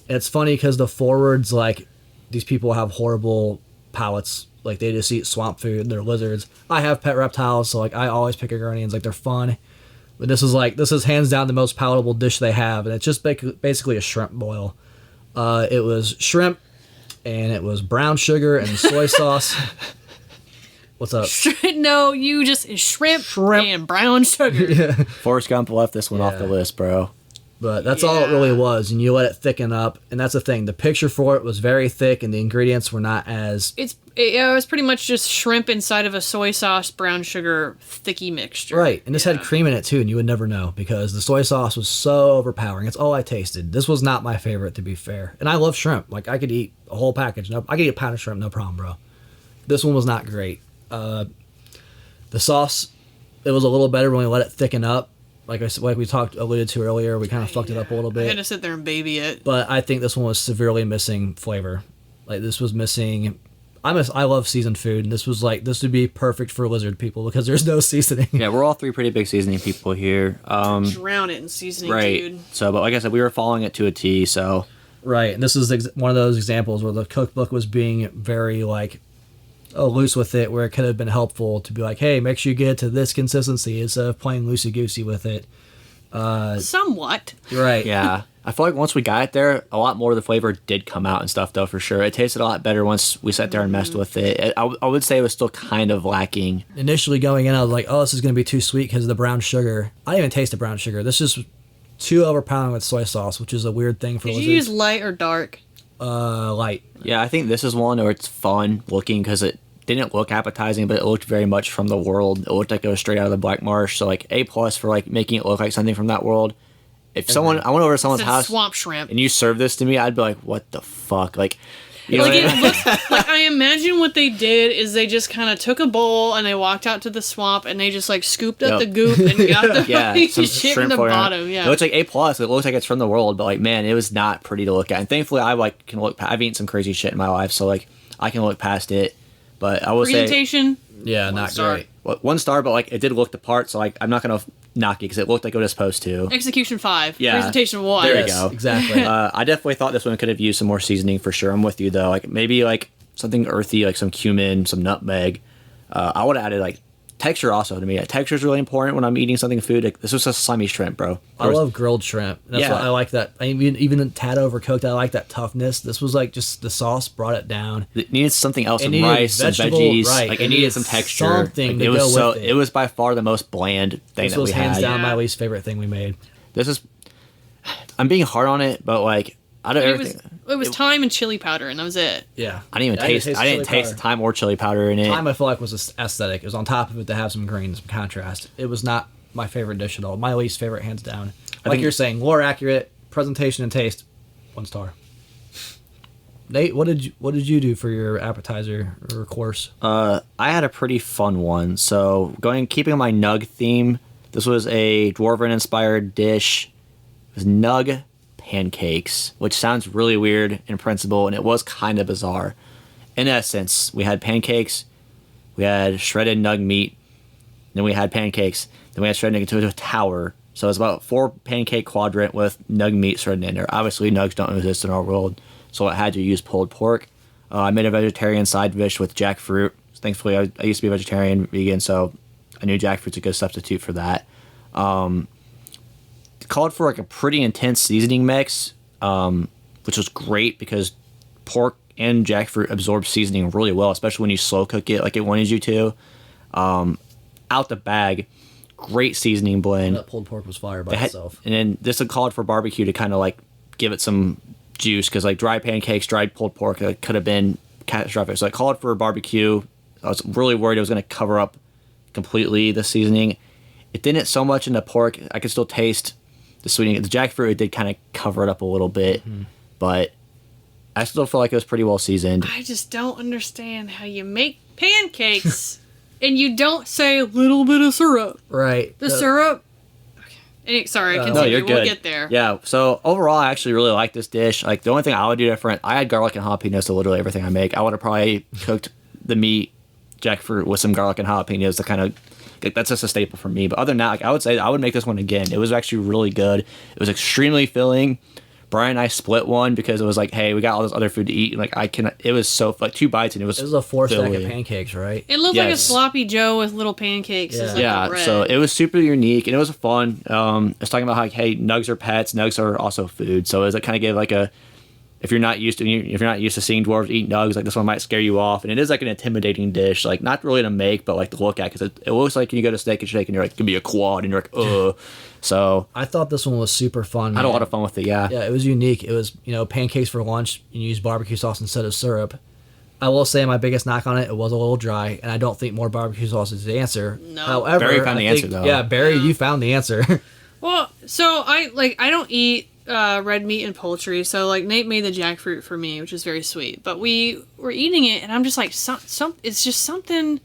And it's funny because the forwards, like, these people have horrible palates. Like, they just eat swamp food. They're lizards. I have pet reptiles, so, like, I always pick Argonians. Like, they're fun. But this is hands down the most palatable dish they have. And it's just basically a shrimp boil. It was shrimp, and it was brown sugar and soy sauce. What's up? No, you just shrimp and brown sugar. Yeah. Forrest Gump left this one off the list, bro. But that's all it really was, and you let it thicken up, and that's the thing. The picture for it was very thick, and the ingredients were not as... It was pretty much just shrimp inside of a soy sauce, brown sugar, thicky mixture. Right, and this had cream in it, too, and you would never know, because the soy sauce was so overpowering. It's all I tasted. This was not my favorite, to be fair. And I love shrimp. Like, I could eat a whole package. I could eat a pound of shrimp, no problem, bro. This one was not great. The sauce, it was a little better when we let it thicken up. Like we alluded to earlier, we kind of fucked it up a little bit. I had to sit there and baby it. But I think this one was severely missing flavor. Like, this was missing... I love seasoned food, and this would be perfect for lizard people because there's no seasoning. Yeah, we're all three pretty big seasoning people here. Drown it in seasoning, dude. So, but like I said, we were following it to a T, so... Right, and this is one of those examples where the cookbook was being very, like, loose with it, where it could have been helpful to be like, hey, make sure you get it to this consistency instead of playing loosey-goosey with it. Somewhat. Right. Yeah. I feel like once we got it there, a lot more of the flavor did come out and stuff, though, for sure. It tasted a lot better once we sat there and messed with it. I would say it was still kind of lacking. Initially going in, I was like, oh, this is going to be too sweet because of the brown sugar. I didn't even taste the brown sugar. This is too overpowering with soy sauce, which is a weird thing for lizards. Did you use light or dark? Light. Yeah, I think this is one where it's fun looking because it didn't look appetizing, but it looked very much from the world. It looked like it was straight out of the Black Marsh, so like A+ for like making it look like something from that world. If I went over to someone's house swamp shrimp and you served this to me, I'd be like, what the fuck? Like, you know, like it looks like, I imagine what they did is they just kind of took a bowl and they walked out to the swamp and they just like scooped up the goop and got the some shit in the bottom. Yeah, it looks like A+. It looks like it's from the world, but like, man, it was not pretty to look at. And thankfully, I like can look. I've eaten some crazy shit in my life, so like I can look past it. But I will presentation. Yeah, not great. Well, 1 star, but like it did look the part, so like I'm not gonna knock it because it looked like it was supposed to. Execution 5. Yeah. Presentation 1. There you go. Exactly. I definitely thought this one could have used some more seasoning for sure. I'm with you though. Like maybe like something earthy, like some cumin, some nutmeg. I would have added like Texture also to me. Texture is really important when I'm eating something food. Like, this was a slimy shrimp, bro. I love grilled shrimp. That's Yeah. why I like that. I mean, even the tad overcooked, I like that toughness. This was like just the sauce brought it down. It needed something else, It some needed rice, some vegetable- veggies. right. Like, It it needed needed some texture. something Like, to it was go with it it. was by far the most bland thing This that was we hands had. down my Yeah. least favorite thing we made. This is. I'm being hard on it, but like I don't. It was thyme and chili powder, and that was it. Yeah, I didn't even taste. I didn't taste the thyme or chili powder in it. Thyme I feel like was aesthetic. It was on top of it to have some green, some contrast. It was not my favorite dish at all. My least favorite, hands down. Like think- you're saying, more accurate presentation and taste, 1 star. Nate, what did you do for your appetizer or course? I had a pretty fun one. So keeping on my nug theme, this was a dwarven inspired dish. It was nug pancakes, which sounds really weird in principle, and it was kind of bizarre. In essence, we had pancakes, we had shredded nug meat, then we had pancakes, then we had shredded nug into a tower. So it was about 4 pancake quadrant with nug meat shredded in there. Obviously, nugs don't exist in our world, so I had to use pulled pork. I made a vegetarian side dish with jackfruit. Thankfully, I used to be a vegetarian, vegan, so I knew jackfruit's a good substitute for that. Called for like a pretty intense seasoning mix, which was great because pork and jackfruit absorb seasoning really well, especially when you slow cook it like it wanted you to. Out the bag, great seasoning blend. That pulled pork was fire by itself. And then this called for barbecue to kind of like give it some juice, because like dry pancakes, dried pulled pork, it could have been catastrophic. So I called for barbecue. I was really worried it was going to cover up completely the seasoning. It didn't so much in the pork. I could still taste the sweetening. The jackfruit, it did kind of cover it up a little bit, but I still feel like it was pretty well seasoned. I just don't understand how you make pancakes and you don't say a little bit of syrup. Right. The syrup. Okay. Sorry, continue. No, you're good. We'll get there. Yeah. So overall, I actually really like this dish. Like, the only thing I would do different, I add garlic and jalapenos to literally everything I make. I would have probably cooked the meat, jackfruit with some garlic and jalapenos to kind of. Like, that's just a staple for me. But other than that, like, I would say I would make this one again. It was actually really good. It was extremely filling. Bryan and I split one because it was like, hey, we got all this other food to eat. And like, it was so like 2 bites and it was. It was a 4 stack of filling. pancakes, right? It looked like a Yes. sloppy Joe with little pancakes. as, like, Yeah, the bread. so it was super unique and it was fun. It's talking about how, like, hey, nugs are pets, nugs are also food. So it kind of gave like a, if you're not used to seeing dwarves eat nugs, like, this one might scare you off. And it is like an intimidating dish, like, not really to make, but like to look at, because it looks like when you go to Steak and Shake and you're like, it could be a quad, and you're like, ugh. So I thought this one was super fun. I had a man. lot of fun with it. Yeah. Yeah, it was unique. It was, pancakes for lunch, and you use barbecue sauce instead of syrup. I will say my biggest knock on it was a little dry, and I don't think more barbecue sauce is the answer. No. However, Barry found the I think- answer, though. Yeah, Barry, you found the answer. Well, so I don't eat red meat and poultry, so like Nate made the jackfruit for me, which is very sweet. But we were eating it, and I'm just like, it's just something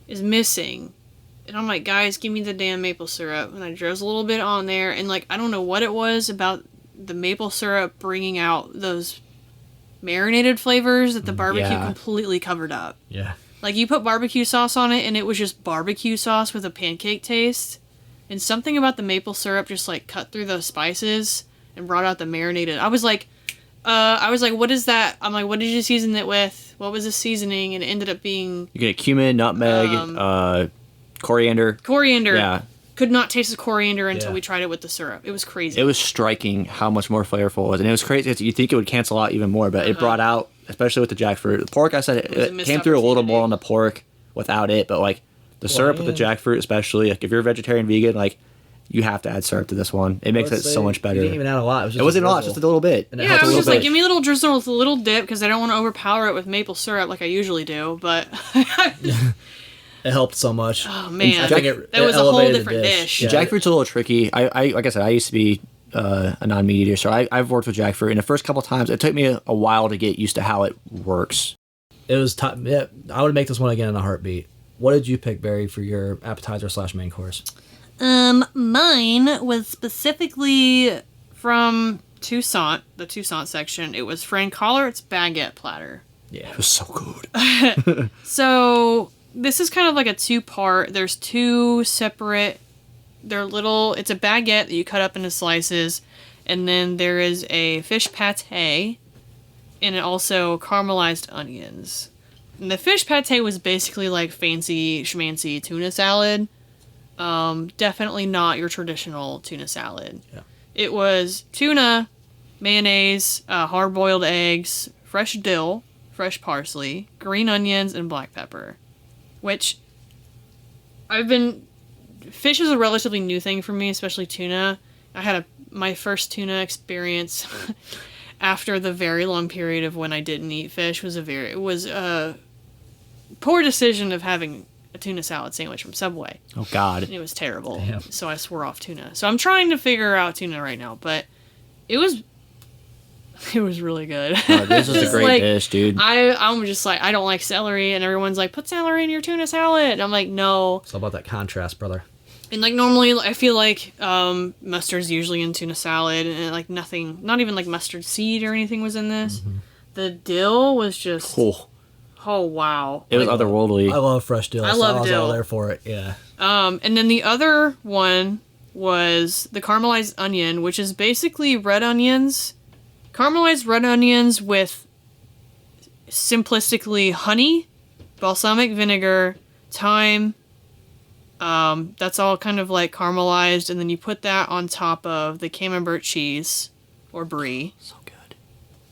is missing. And I'm like, guys, give me the damn maple syrup. And I drizzle a little bit on there, and like, I don't know what it was about the maple syrup bringing out those marinated flavors that the barbecue Yeah. completely covered up. Yeah. Like, you put barbecue sauce on it, and it was just barbecue sauce with a pancake taste. And something about the maple syrup just, like, cut through those spices and brought out the marinated. I was like, what is that? I'm like, what did you season it with? What was the seasoning? And it ended up being You get cumin, nutmeg, coriander. coriander. Yeah. Could not taste the coriander until Yeah. we tried it with the syrup. It was crazy. It was striking how much more flavorful it was. And it was crazy. You think it would cancel out even more, but it brought out, especially with the jackfruit. The pork, I said, was a it missed came through a little opportunity. more on the pork without it, but like the syrup with the yeah. jackfruit, especially, like if you're a vegetarian, vegan, like you have to add syrup to this one. It makes it so much better. You didn't even add a lot. It was just It wasn't a lot, drizzle. just a little bit. And it yeah, helped I a was little just like, bit. give me a little drizzle with a little dip, because I don't want to overpower it with maple syrup like I usually do. But It helped so much. oh man, I think it that was a whole elevated the different dish. Yeah. Jackfruit's a little tricky. I like I said, I used to be a non-meat eater, so I've worked with jackfruit. And the first couple times, it took me a while to get used to how it works. It was top. Yeah, I would make this one again in a heartbeat. What did you pick, Barry, for your appetizer / main course? Mine was specifically from Toussaint, the Toussaint section. It was Frank Collart's baguette platter. Yeah. It was so good. So this is kind of like a 2-part. There's 2 separate. It's a baguette that you cut up into slices, and then there is a fish pate, and it also caramelized onions. And the fish pate was basically like fancy schmancy tuna salad. Definitely not your traditional tuna salad. Yeah. It was tuna, mayonnaise, hard-boiled eggs, fresh dill, fresh parsley, green onions, and black pepper. Which fish is a relatively new thing for me, especially tuna. I had my first tuna experience after the very long period of when I didn't eat fish. It was a poor decision of having a tuna salad sandwich from Subway. Oh God. And it was terrible. Damn. So I swore off tuna. So I'm trying to figure out tuna right now, but it was really good. Oh, this is a great dish, dude. I'm just like, I don't like celery, and everyone's like, put celery in your tuna salad. And I'm like, no. It's all about that contrast, brother. And like normally, I feel like mustard's usually in tuna salad, and like nothing, not even like mustard seed or anything was in this. Mm-hmm. The dill was just, cool. Oh wow, it was otherworldly. I love fresh dill. I love dill. I was all there for it. Yeah. And then the other one was the caramelized onion, which is basically red onions. Caramelized red onions with simplistically honey, balsamic vinegar, thyme. That's all kind of like caramelized, and then you put that on top of the camembert cheese or brie. So good.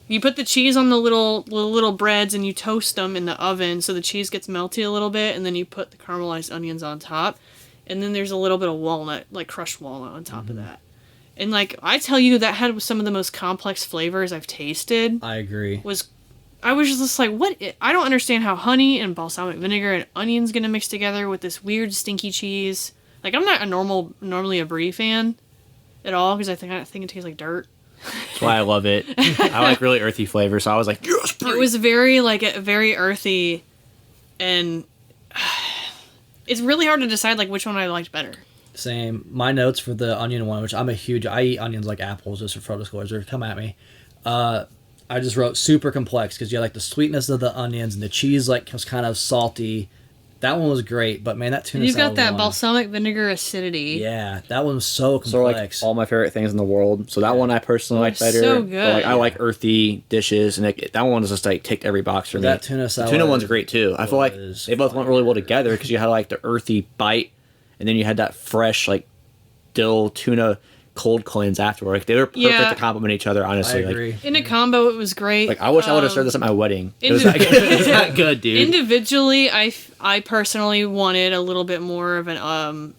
You put the cheese on the little breads and you toast them in the oven so the cheese gets melty a little bit, and then you put the caramelized onions on top, and then there's a little bit of walnut, like crushed walnut on top of that. And, like, I tell you, that had some of the most complex flavors I've tasted. I agree. I was just like, what? I don't understand how honey and balsamic vinegar and onions gonna mix together with this weird stinky cheese. Like, I'm not normally a brie fan at all, because I think it tastes like dirt. That's why I love it. I like really earthy flavors, so I was like, yes, brie! It was very earthy, and it's really hard to decide, like, which one I liked better. Same. My notes for the onion one, which I eat onions like apples, just for full disclosure. Come at me. I just wrote super complex because you had like the sweetness of the onions, and the cheese like was kind of salty. That one was great, but man, that tuna salad. You've got that balsamic vinegar acidity. Yeah, that one was so complex. So like all my favorite things in the world. So that one I personally like better. So good. But, like, I like earthy dishes, and that one is just like ticked every box for me. That tuna salad. The tuna one's great too. I feel like they both went really well together because you had like the earthy bite, and then you had that fresh like dill tuna cold cleanse afterward. Like, they were perfect to complement each other, honestly. I agree. Like, in a combo, it was great. Like, I wish I would have served this at my wedding. It was that good, dude. Individually, I personally wanted a little bit more of an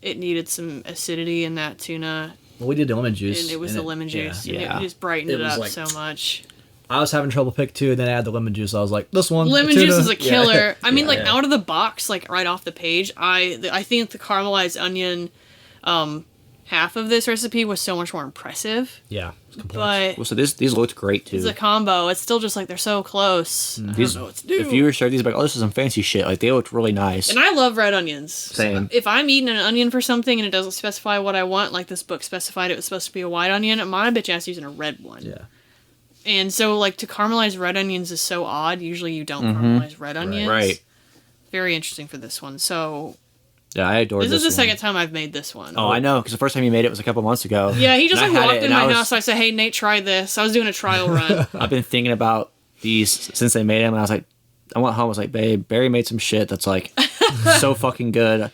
it needed some acidity in that tuna. Well, we did the lemon juice. And it was the lemon juice. Yeah. And it just brightened it up like, so much. I was having trouble pick two, and then I had the lemon juice. I was like, this one. Lemon juice is a killer. Yeah. I mean, out of the box, like right off the page, I think the caramelized onion half of this recipe was so much more impressive. Yeah, it's complex. But well, so these looked great too. It's a combo. It's still just like they're so close. I don't know what to do. If you were served these, like, oh, this is some fancy shit. Like, they looked really nice. And I love red onions. Same. So if I'm eating an onion for something and it doesn't specify what I want, like this book specified it was supposed to be a white onion, my bitch ass using a red one. Yeah. And so, like, to caramelize red onions is so odd. Usually you don't caramelize red onions. Right. Very interesting for this one. So yeah, I adored this. This is the one. second time I've made this one. Oh, I know, because the first time you made it was a couple months ago. Yeah, he just And like I had walked it, in and my house. So I said, "Hey, Nate, try this." I was doing a trial run. I've been thinking about these since they made them, and I was like, I went home. I was like, babe, Barry made some shit that's like so fucking good.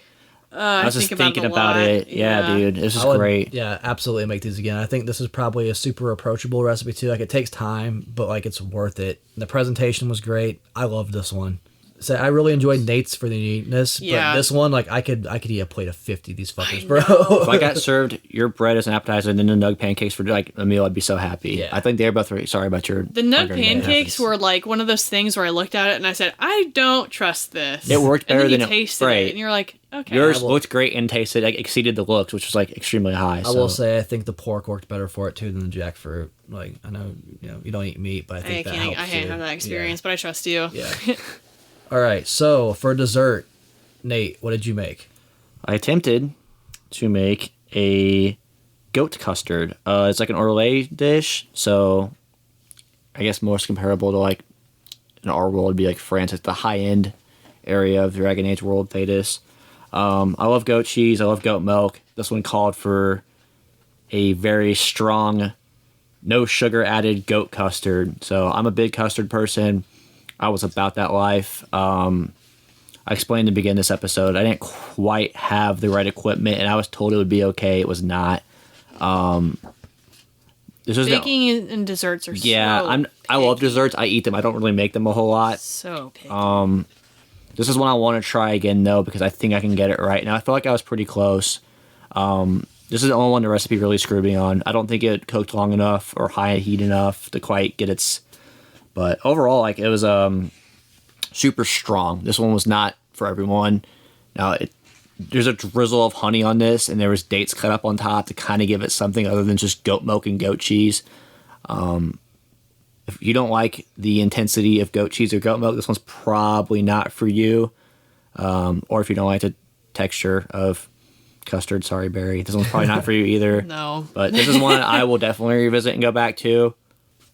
I was just thinking about it. Yeah, dude, this is great. Yeah, absolutely make these again. I think this is probably a super approachable recipe too. Like, it takes time, but like it's worth it. The presentation was great. I loved this one. So I really enjoyed Nate's for the uniqueness, but this one, like, I could eat a plate of 50 of these fuckers, bro. If I got served your bread as an appetizer and then the nug pancakes for like a meal, I'd be so happy. Yeah. I think they're both really sorry about your. The nug pancakes were like one of those things where I looked at it and I said, I don't trust this. It worked better than it tasted it, and you're like, okay. Yours looked great and tasted like exceeded the looks, which was like extremely high. I will say I think the pork worked better for it too than the jackfruit. Like, I know you don't eat meat, but I think that helps. I can't have that experience, but I trust you. Yeah. All right, so for dessert, Nate, what did you make? I attempted to make a goat custard. It's like an Orlais dish, so I guess most comparable to like in our world would be like France, like the high end area of Dragon Age world, Thedas. I love goat cheese. I love goat milk. This one called for a very strong, no sugar added goat custard. So I'm a big custard person. I was about that life. I explained to begin this episode, I didn't quite have the right equipment, and I was told it would be okay. It was not. This was Baking and desserts are I love desserts. I eat them. I don't really make them a whole lot. so picky. This is one I want to try again, though, because I think I can get it right. Now, I feel like I was pretty close. This is the only one the recipe really screwed me on. I don't think it cooked long enough or high heat enough to quite get its... But overall, like, it was super strong. This one was not for everyone. Now, there's a drizzle of honey on this, and there was dates cut up on top to kind of give it something other than just goat milk and goat cheese. If you don't like the intensity of goat cheese or goat milk, this one's probably not for you. Or if you don't like the texture of custard, sorry, Barry, this one's probably not for you either. No. But this is one I will definitely revisit and go back to.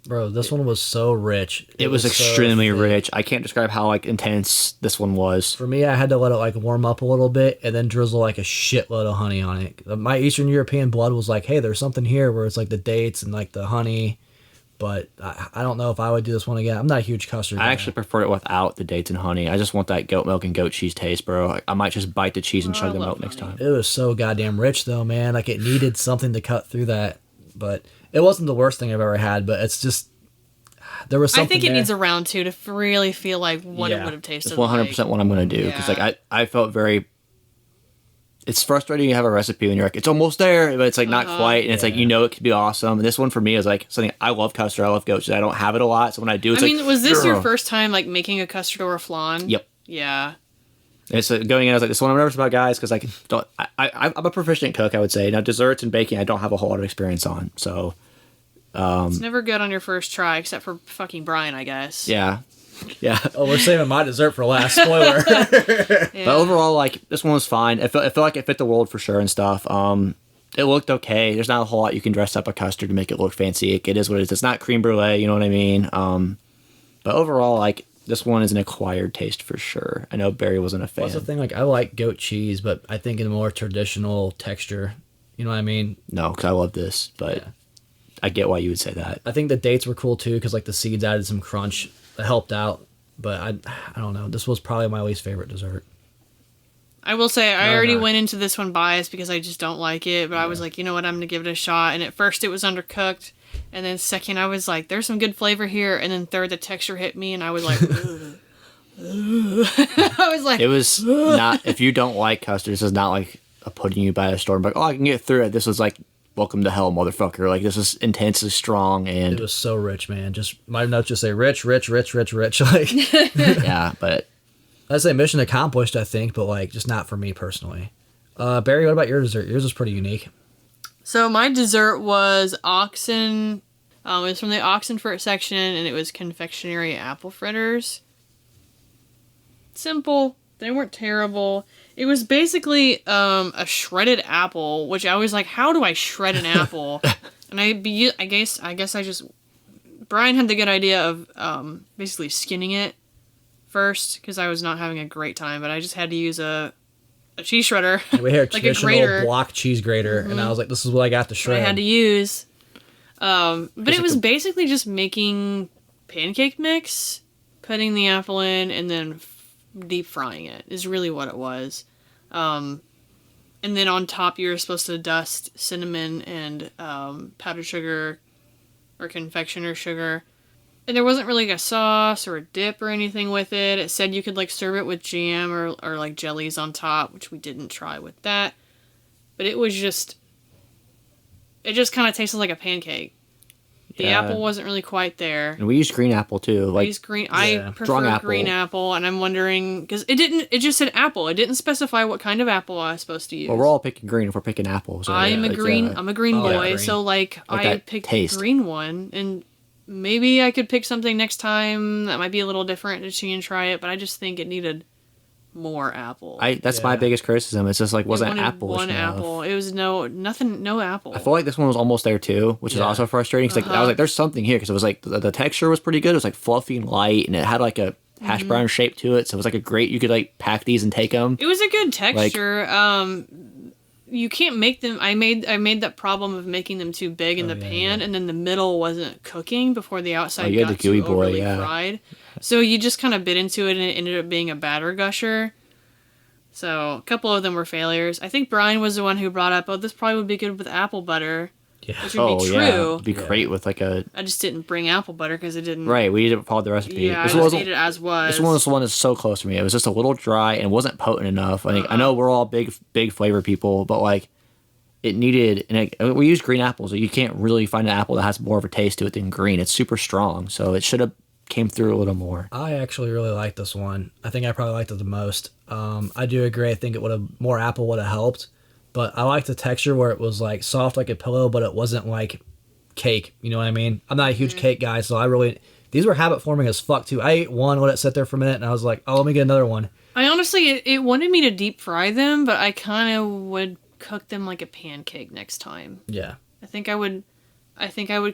Bro, this one was so rich. It was extremely rich. I can't describe how like intense this one was. For me, I had to let it like warm up a little bit and then drizzle like a shitload of honey on it. My Eastern European blood was like, hey, there's something here where it's like the dates and like the honey. But I don't know if I would do this one again. I'm not a huge custard guy. I actually prefer it without the dates and honey. I just want that goat milk and goat cheese taste, bro. I might just bite the cheese and chug the milk next time. It was so goddamn rich though, man. Like it needed something to cut through that. But it wasn't the worst thing I've ever had, but it's just... There was something I think it there. needs a round 2 to really feel like what it would have tasted like. It's 100% what I'm going to do. Because like I felt very... It's frustrating you have a recipe and you're like, it's almost there, but it's like not quite. And it's like, you know, it could be awesome. And this one for me is like something, I love custard. I love goat cheese. I don't have it a lot. So when I do, it's was this your first time like making a custard or a flan? Yep. Yeah. And so going in, I was like, this one I'm nervous about, guys, because I'm a proficient cook, I would say. Now, desserts and baking, I don't have a whole lot of experience on. So... it's never good on your first try, except for fucking Bryan, I guess. Yeah. Yeah. Oh, we're saving my dessert for last. Spoiler. But overall, like, this one was fine. It felt like it fit the world for sure and stuff. It looked okay. There's not a whole lot you can dress up a custard to make it look fancy. It is what it is. It's not creme brulee, you know what I mean? But overall, like, this one is an acquired taste for sure. I know Barry wasn't a fan. What's the thing? Like, I like goat cheese, but I think in a more traditional texture. You know what I mean? No, because I love this, but... Yeah. I get why you would say that. I think the dates were cool too because like the seeds added some crunch that helped out. But I don't know. This was probably my least favorite dessert. I will say I already went into this one biased because I just don't like it. But I was like, you know what? I'm going to give it a shot. And at first it was undercooked. And then second I was like, there's some good flavor here. And then third the texture hit me and I was like, ugh. I was like... It was not... If you don't like custard, this is not like a putting you by a storm. Like, oh, I can get through it. This was like... Welcome to hell, motherfucker. Like, this is intensely strong, and... It was so rich, man. Just, my notes just say rich, rich, rich, rich, rich. Like, yeah, but... I'd say mission accomplished, I think, but, like, just not for me personally. Barry, what about your dessert? Yours was pretty unique. So, my dessert was oxen... it was from the Oxenfurt section, and it was confectionery apple fritters. Simple. They weren't terrible. It was basically a shredded apple, which I was like, how do I shred an apple? And I guess I just... Bryan had the good idea of basically skinning it first, because I was not having a great time, but I just had to use a cheese shredder. Yeah, we had a like traditional block cheese grater, and I was like, this is what I got to shred. I had to use. But it was basically just making pancake mix, putting the apple in, and then deep frying it is really what it was. And then on top you were supposed to dust cinnamon and powdered sugar or confectioner sugar. And there wasn't really like a sauce or a dip or anything with it. It said you could like serve it with jam or like jellies on top, which we didn't try with that. But it just kind of tasted like a pancake. The apple wasn't really quite there. And we used green apple too. Like, we used green. Yeah. I prefer green apple, and I'm wondering because it just said apple. It didn't specify what kind of apple I was supposed to use. Well, we're all picking green if we're picking apples. So I'm a green boy, green. so like I picked a green one, and maybe I could pick something next time that might be a little different to see and try it. But I just think it needed more apple. That's my biggest criticism. It's just like wasn't apple. One apple. It was no apple. I feel like this one was almost there too, which is also frustrating. Cause like I was like, there's something here because it was like the texture was pretty good. It was like fluffy and light, and it had like a hash brown shape to it. So it was like a great. You could like pack these and take them. It was a good texture. you can't make them. I made that problem of making them too big in the pan, and then the middle wasn't cooking before the outside got too overly fried. So you just kind of bit into it, and it ended up being a batter gusher. So a couple of them were failures. I think Bryan was the one who brought up, this probably would be good with apple butter. Yeah. Which would be true. Yeah. It'd be great with like a... I just didn't bring apple butter because it didn't... Right, we didn't follow the recipe. Yeah, I just ate it as was. This was the one that's so close to me. It was just a little dry and wasn't potent enough. I think I know we're all big flavor people, but like it needed... And we use green apples. You can't really find an apple that has more of a taste to it than green. It's super strong, so it should have came through a little more. I actually really like this one. I think I probably liked it the most. I do agree. I think more apple would have helped, but I like the texture where it was like soft like a pillow, but it wasn't like cake. You know what I mean? I'm not a huge cake guy, so these were habit forming as fuck too. I ate one, let it sit there for a minute, and I was like, let me get another one. I honestly, it wanted me to deep fry them, but I kind of would cook them like a pancake next time. Yeah. I think I would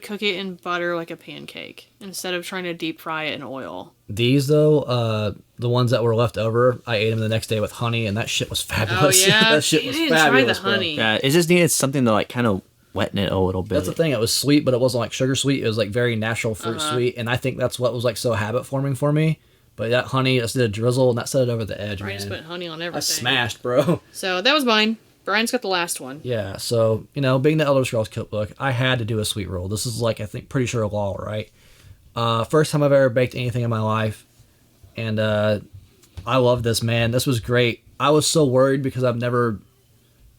cook it in butter like a pancake instead of trying to deep fry it in oil. These, though, the ones that were left over, I ate them the next day with honey, and that shit was fabulous. Oh, yeah? That shit was fabulous. Try the honey. Yeah, it just needed something to like kind of wetten it a little bit. That's the thing. It was sweet, but it wasn't like sugar sweet. It was like very natural fruit sweet, and I think that's what was like so habit forming for me. But that honey, I just did a drizzle, and that set it over the edge, Bryan man. just put honey on everything. I smashed, bro. So that was mine. Bryan's got the last one. Yeah, so, being the Elder Scrolls Cookbook, I had to do a sweet roll. This is like, I think, pretty sure a law, right? First time I've ever baked anything in my life, and I love this, man. This was great. I was so worried because I've never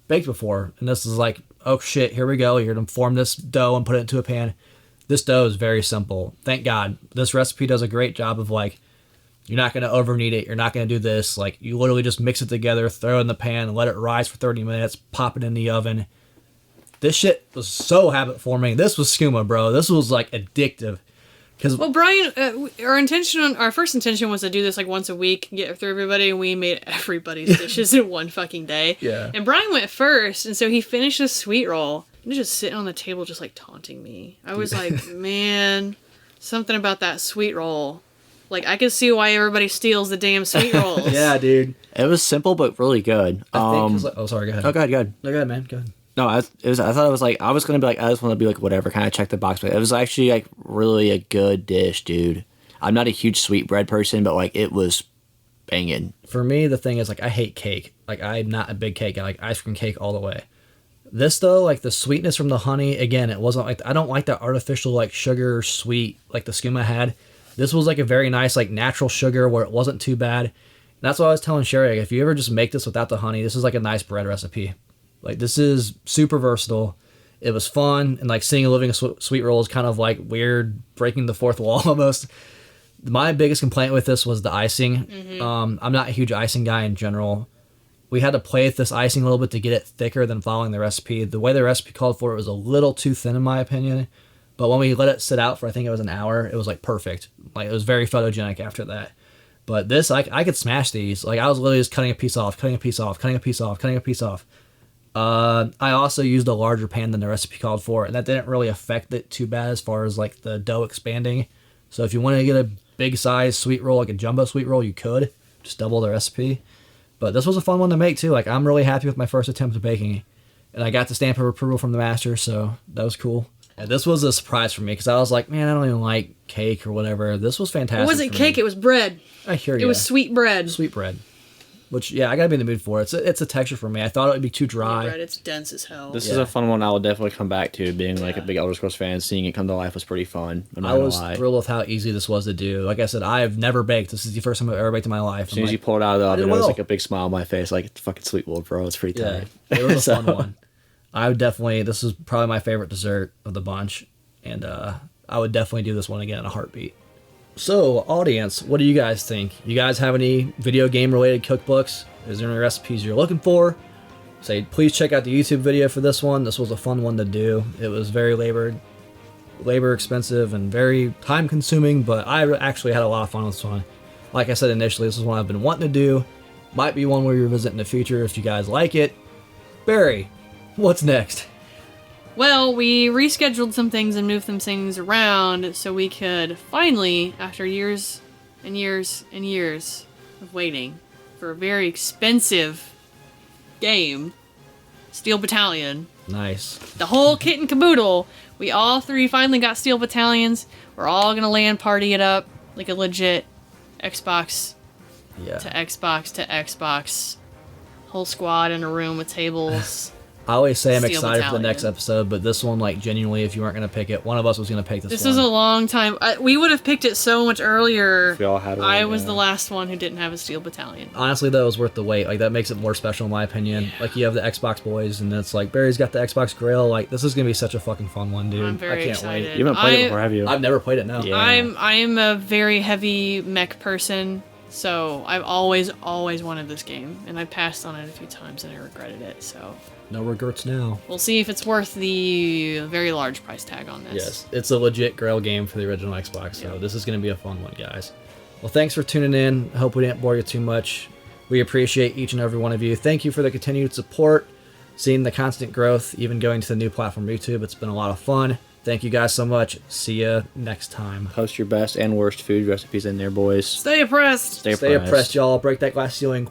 baked before, and this is like, oh shit, here we go. You're going to form this dough and put it into a pan. This dough is very simple. Thank God. This recipe does a great job of like, you're not going to over-knead it. You're not going to do this. Like, you literally just mix it together, throw it in the pan, and let it rise for 30 minutes, pop it in the oven. This shit was so habit-forming. This was skooma, bro. This was, like, addictive. Well, Bryan, our first intention was to do this, like, once a week, get through everybody, and we made everybody's dishes in one fucking day. Yeah. And Bryan went first, and so he finished this sweet roll. He was just sitting on the table just, like, taunting me. I was like, man, something about that sweet roll. Like, I can see why everybody steals the damn sweet rolls. Yeah, dude. It was simple but really good. Sorry, go ahead. Oh, go ahead. No, go ahead, man. Go ahead. No, I thought it was like, I was going to be like, I just want to be like, whatever, kind of check the box. But it was actually like really a good dish, dude. I'm not a huge sweetbread person, but like it was banging. For me, the thing is, like, I hate cake. Like, I'm not a big cake guy. Like, ice cream cake all the way. This, though, like, the sweetness from the honey, again, it wasn't like, I don't like that artificial, like, sugar sweet, like the skooma had. This was like a very nice, like, natural sugar where it wasn't too bad. And that's what I was telling Sherry. Like, if you ever just make this without the honey, this is like a nice bread recipe. Like, this is super versatile. It was fun. And, like, seeing a living sweet roll is kind of, like, weird, breaking the fourth wall almost. My biggest complaint with this was the icing. Mm-hmm. I'm not a huge icing guy in general. We had to play with this icing a little bit to get it thicker than following the recipe. The way the recipe called for it was a little too thin, in my opinion. But when we let it sit out for, I think it was an hour, it was, like, perfect. Like, it was very photogenic after that. But this, I could smash these. Like, I was literally just cutting a piece off. I also used a larger pan than the recipe called for, and that didn't really affect it too bad as far as, like, the dough expanding. So if you want to get a big size sweet roll, like a jumbo sweet roll, you could. Just double the recipe. But this was a fun one to make, too. Like, I'm really happy with my first attempt at baking. And I got the stamp of approval from the master, so that was cool. Yeah, this was a surprise for me because I was like, man, I don't even like cake or whatever. This was fantastic. It wasn't cake, it was bread. I hear you. It was sweet bread. Sweet bread. Which, yeah, I gotta be in the mood for it. It's a texture for me. I thought it would be too dry. Bread, it's dense as hell. This is a fun one I will definitely come back to. Being like a big Elder Scrolls fan, seeing it come to life was pretty fun. I was thrilled with how easy this was to do. Like I said, I've never baked. This is the first time I've ever baked in my life. As soon as you pull it out of the oven, it was like a big smile on my face. Like, it's fucking sweet world, bro. It's pretty tight. It was a fun one. This is probably my favorite dessert of the bunch. And I would definitely do this one again in a heartbeat. So, audience, what do you guys think? You guys have any video game related cookbooks? Is there any recipes you're looking for? Say, please check out the YouTube video for this one. This was a fun one to do. It was very labor expensive and very time consuming, but I actually had a lot of fun with this one. Like I said initially, this is one I've been wanting to do. Might be one we'll revisit in the future if you guys like it. Barry, what's next? Well, we rescheduled some things and moved some things around so we could finally, after years and years and years of waiting for a very expensive game, Steel Battalion. Nice. The whole kit and caboodle. We all three finally got Steel Battalions. We're all gonna LAN party it up like a legit Xbox to Xbox. Whole squad in a room with tables. I always say I'm Steel excited for the Battalion. next episode, but this one, like, genuinely, if you weren't going to pick it, one of us was going to pick this This one. was a long time. We would have picked it so much earlier. We all had one, I was yeah. the last one who didn't have a Steel Battalion. Honestly, though, it was worth the wait. Like, that makes it more special, in my opinion. Yeah. Like, you have the Xbox boys, and it's like, Barry's got the Xbox Grill. Like, this is going to be such a fucking fun one, dude. I'm very I can't excited. wait. You haven't played it before, have you? I've never played it, no. Yeah. I am a very heavy mech person, so I've always wanted this game, and I passed on it a few times and I regretted it. So No regrets now. we'll see if it's worth the very large price tag on this. Yes, it's a legit Grail game for the original Xbox, so this is going to be a fun one, guys. Well, thanks for tuning in. I hope we didn't bore you too much. We appreciate each and every one of you. Thank you for the continued support, seeing the constant growth, even going to the new platform YouTube. It's been a lot of fun. Thank you guys so much. See ya next time. Post your best and worst food recipes in there, boys. Stay oppressed. Stay Stay oppressed, y'all. Break that glass ceiling.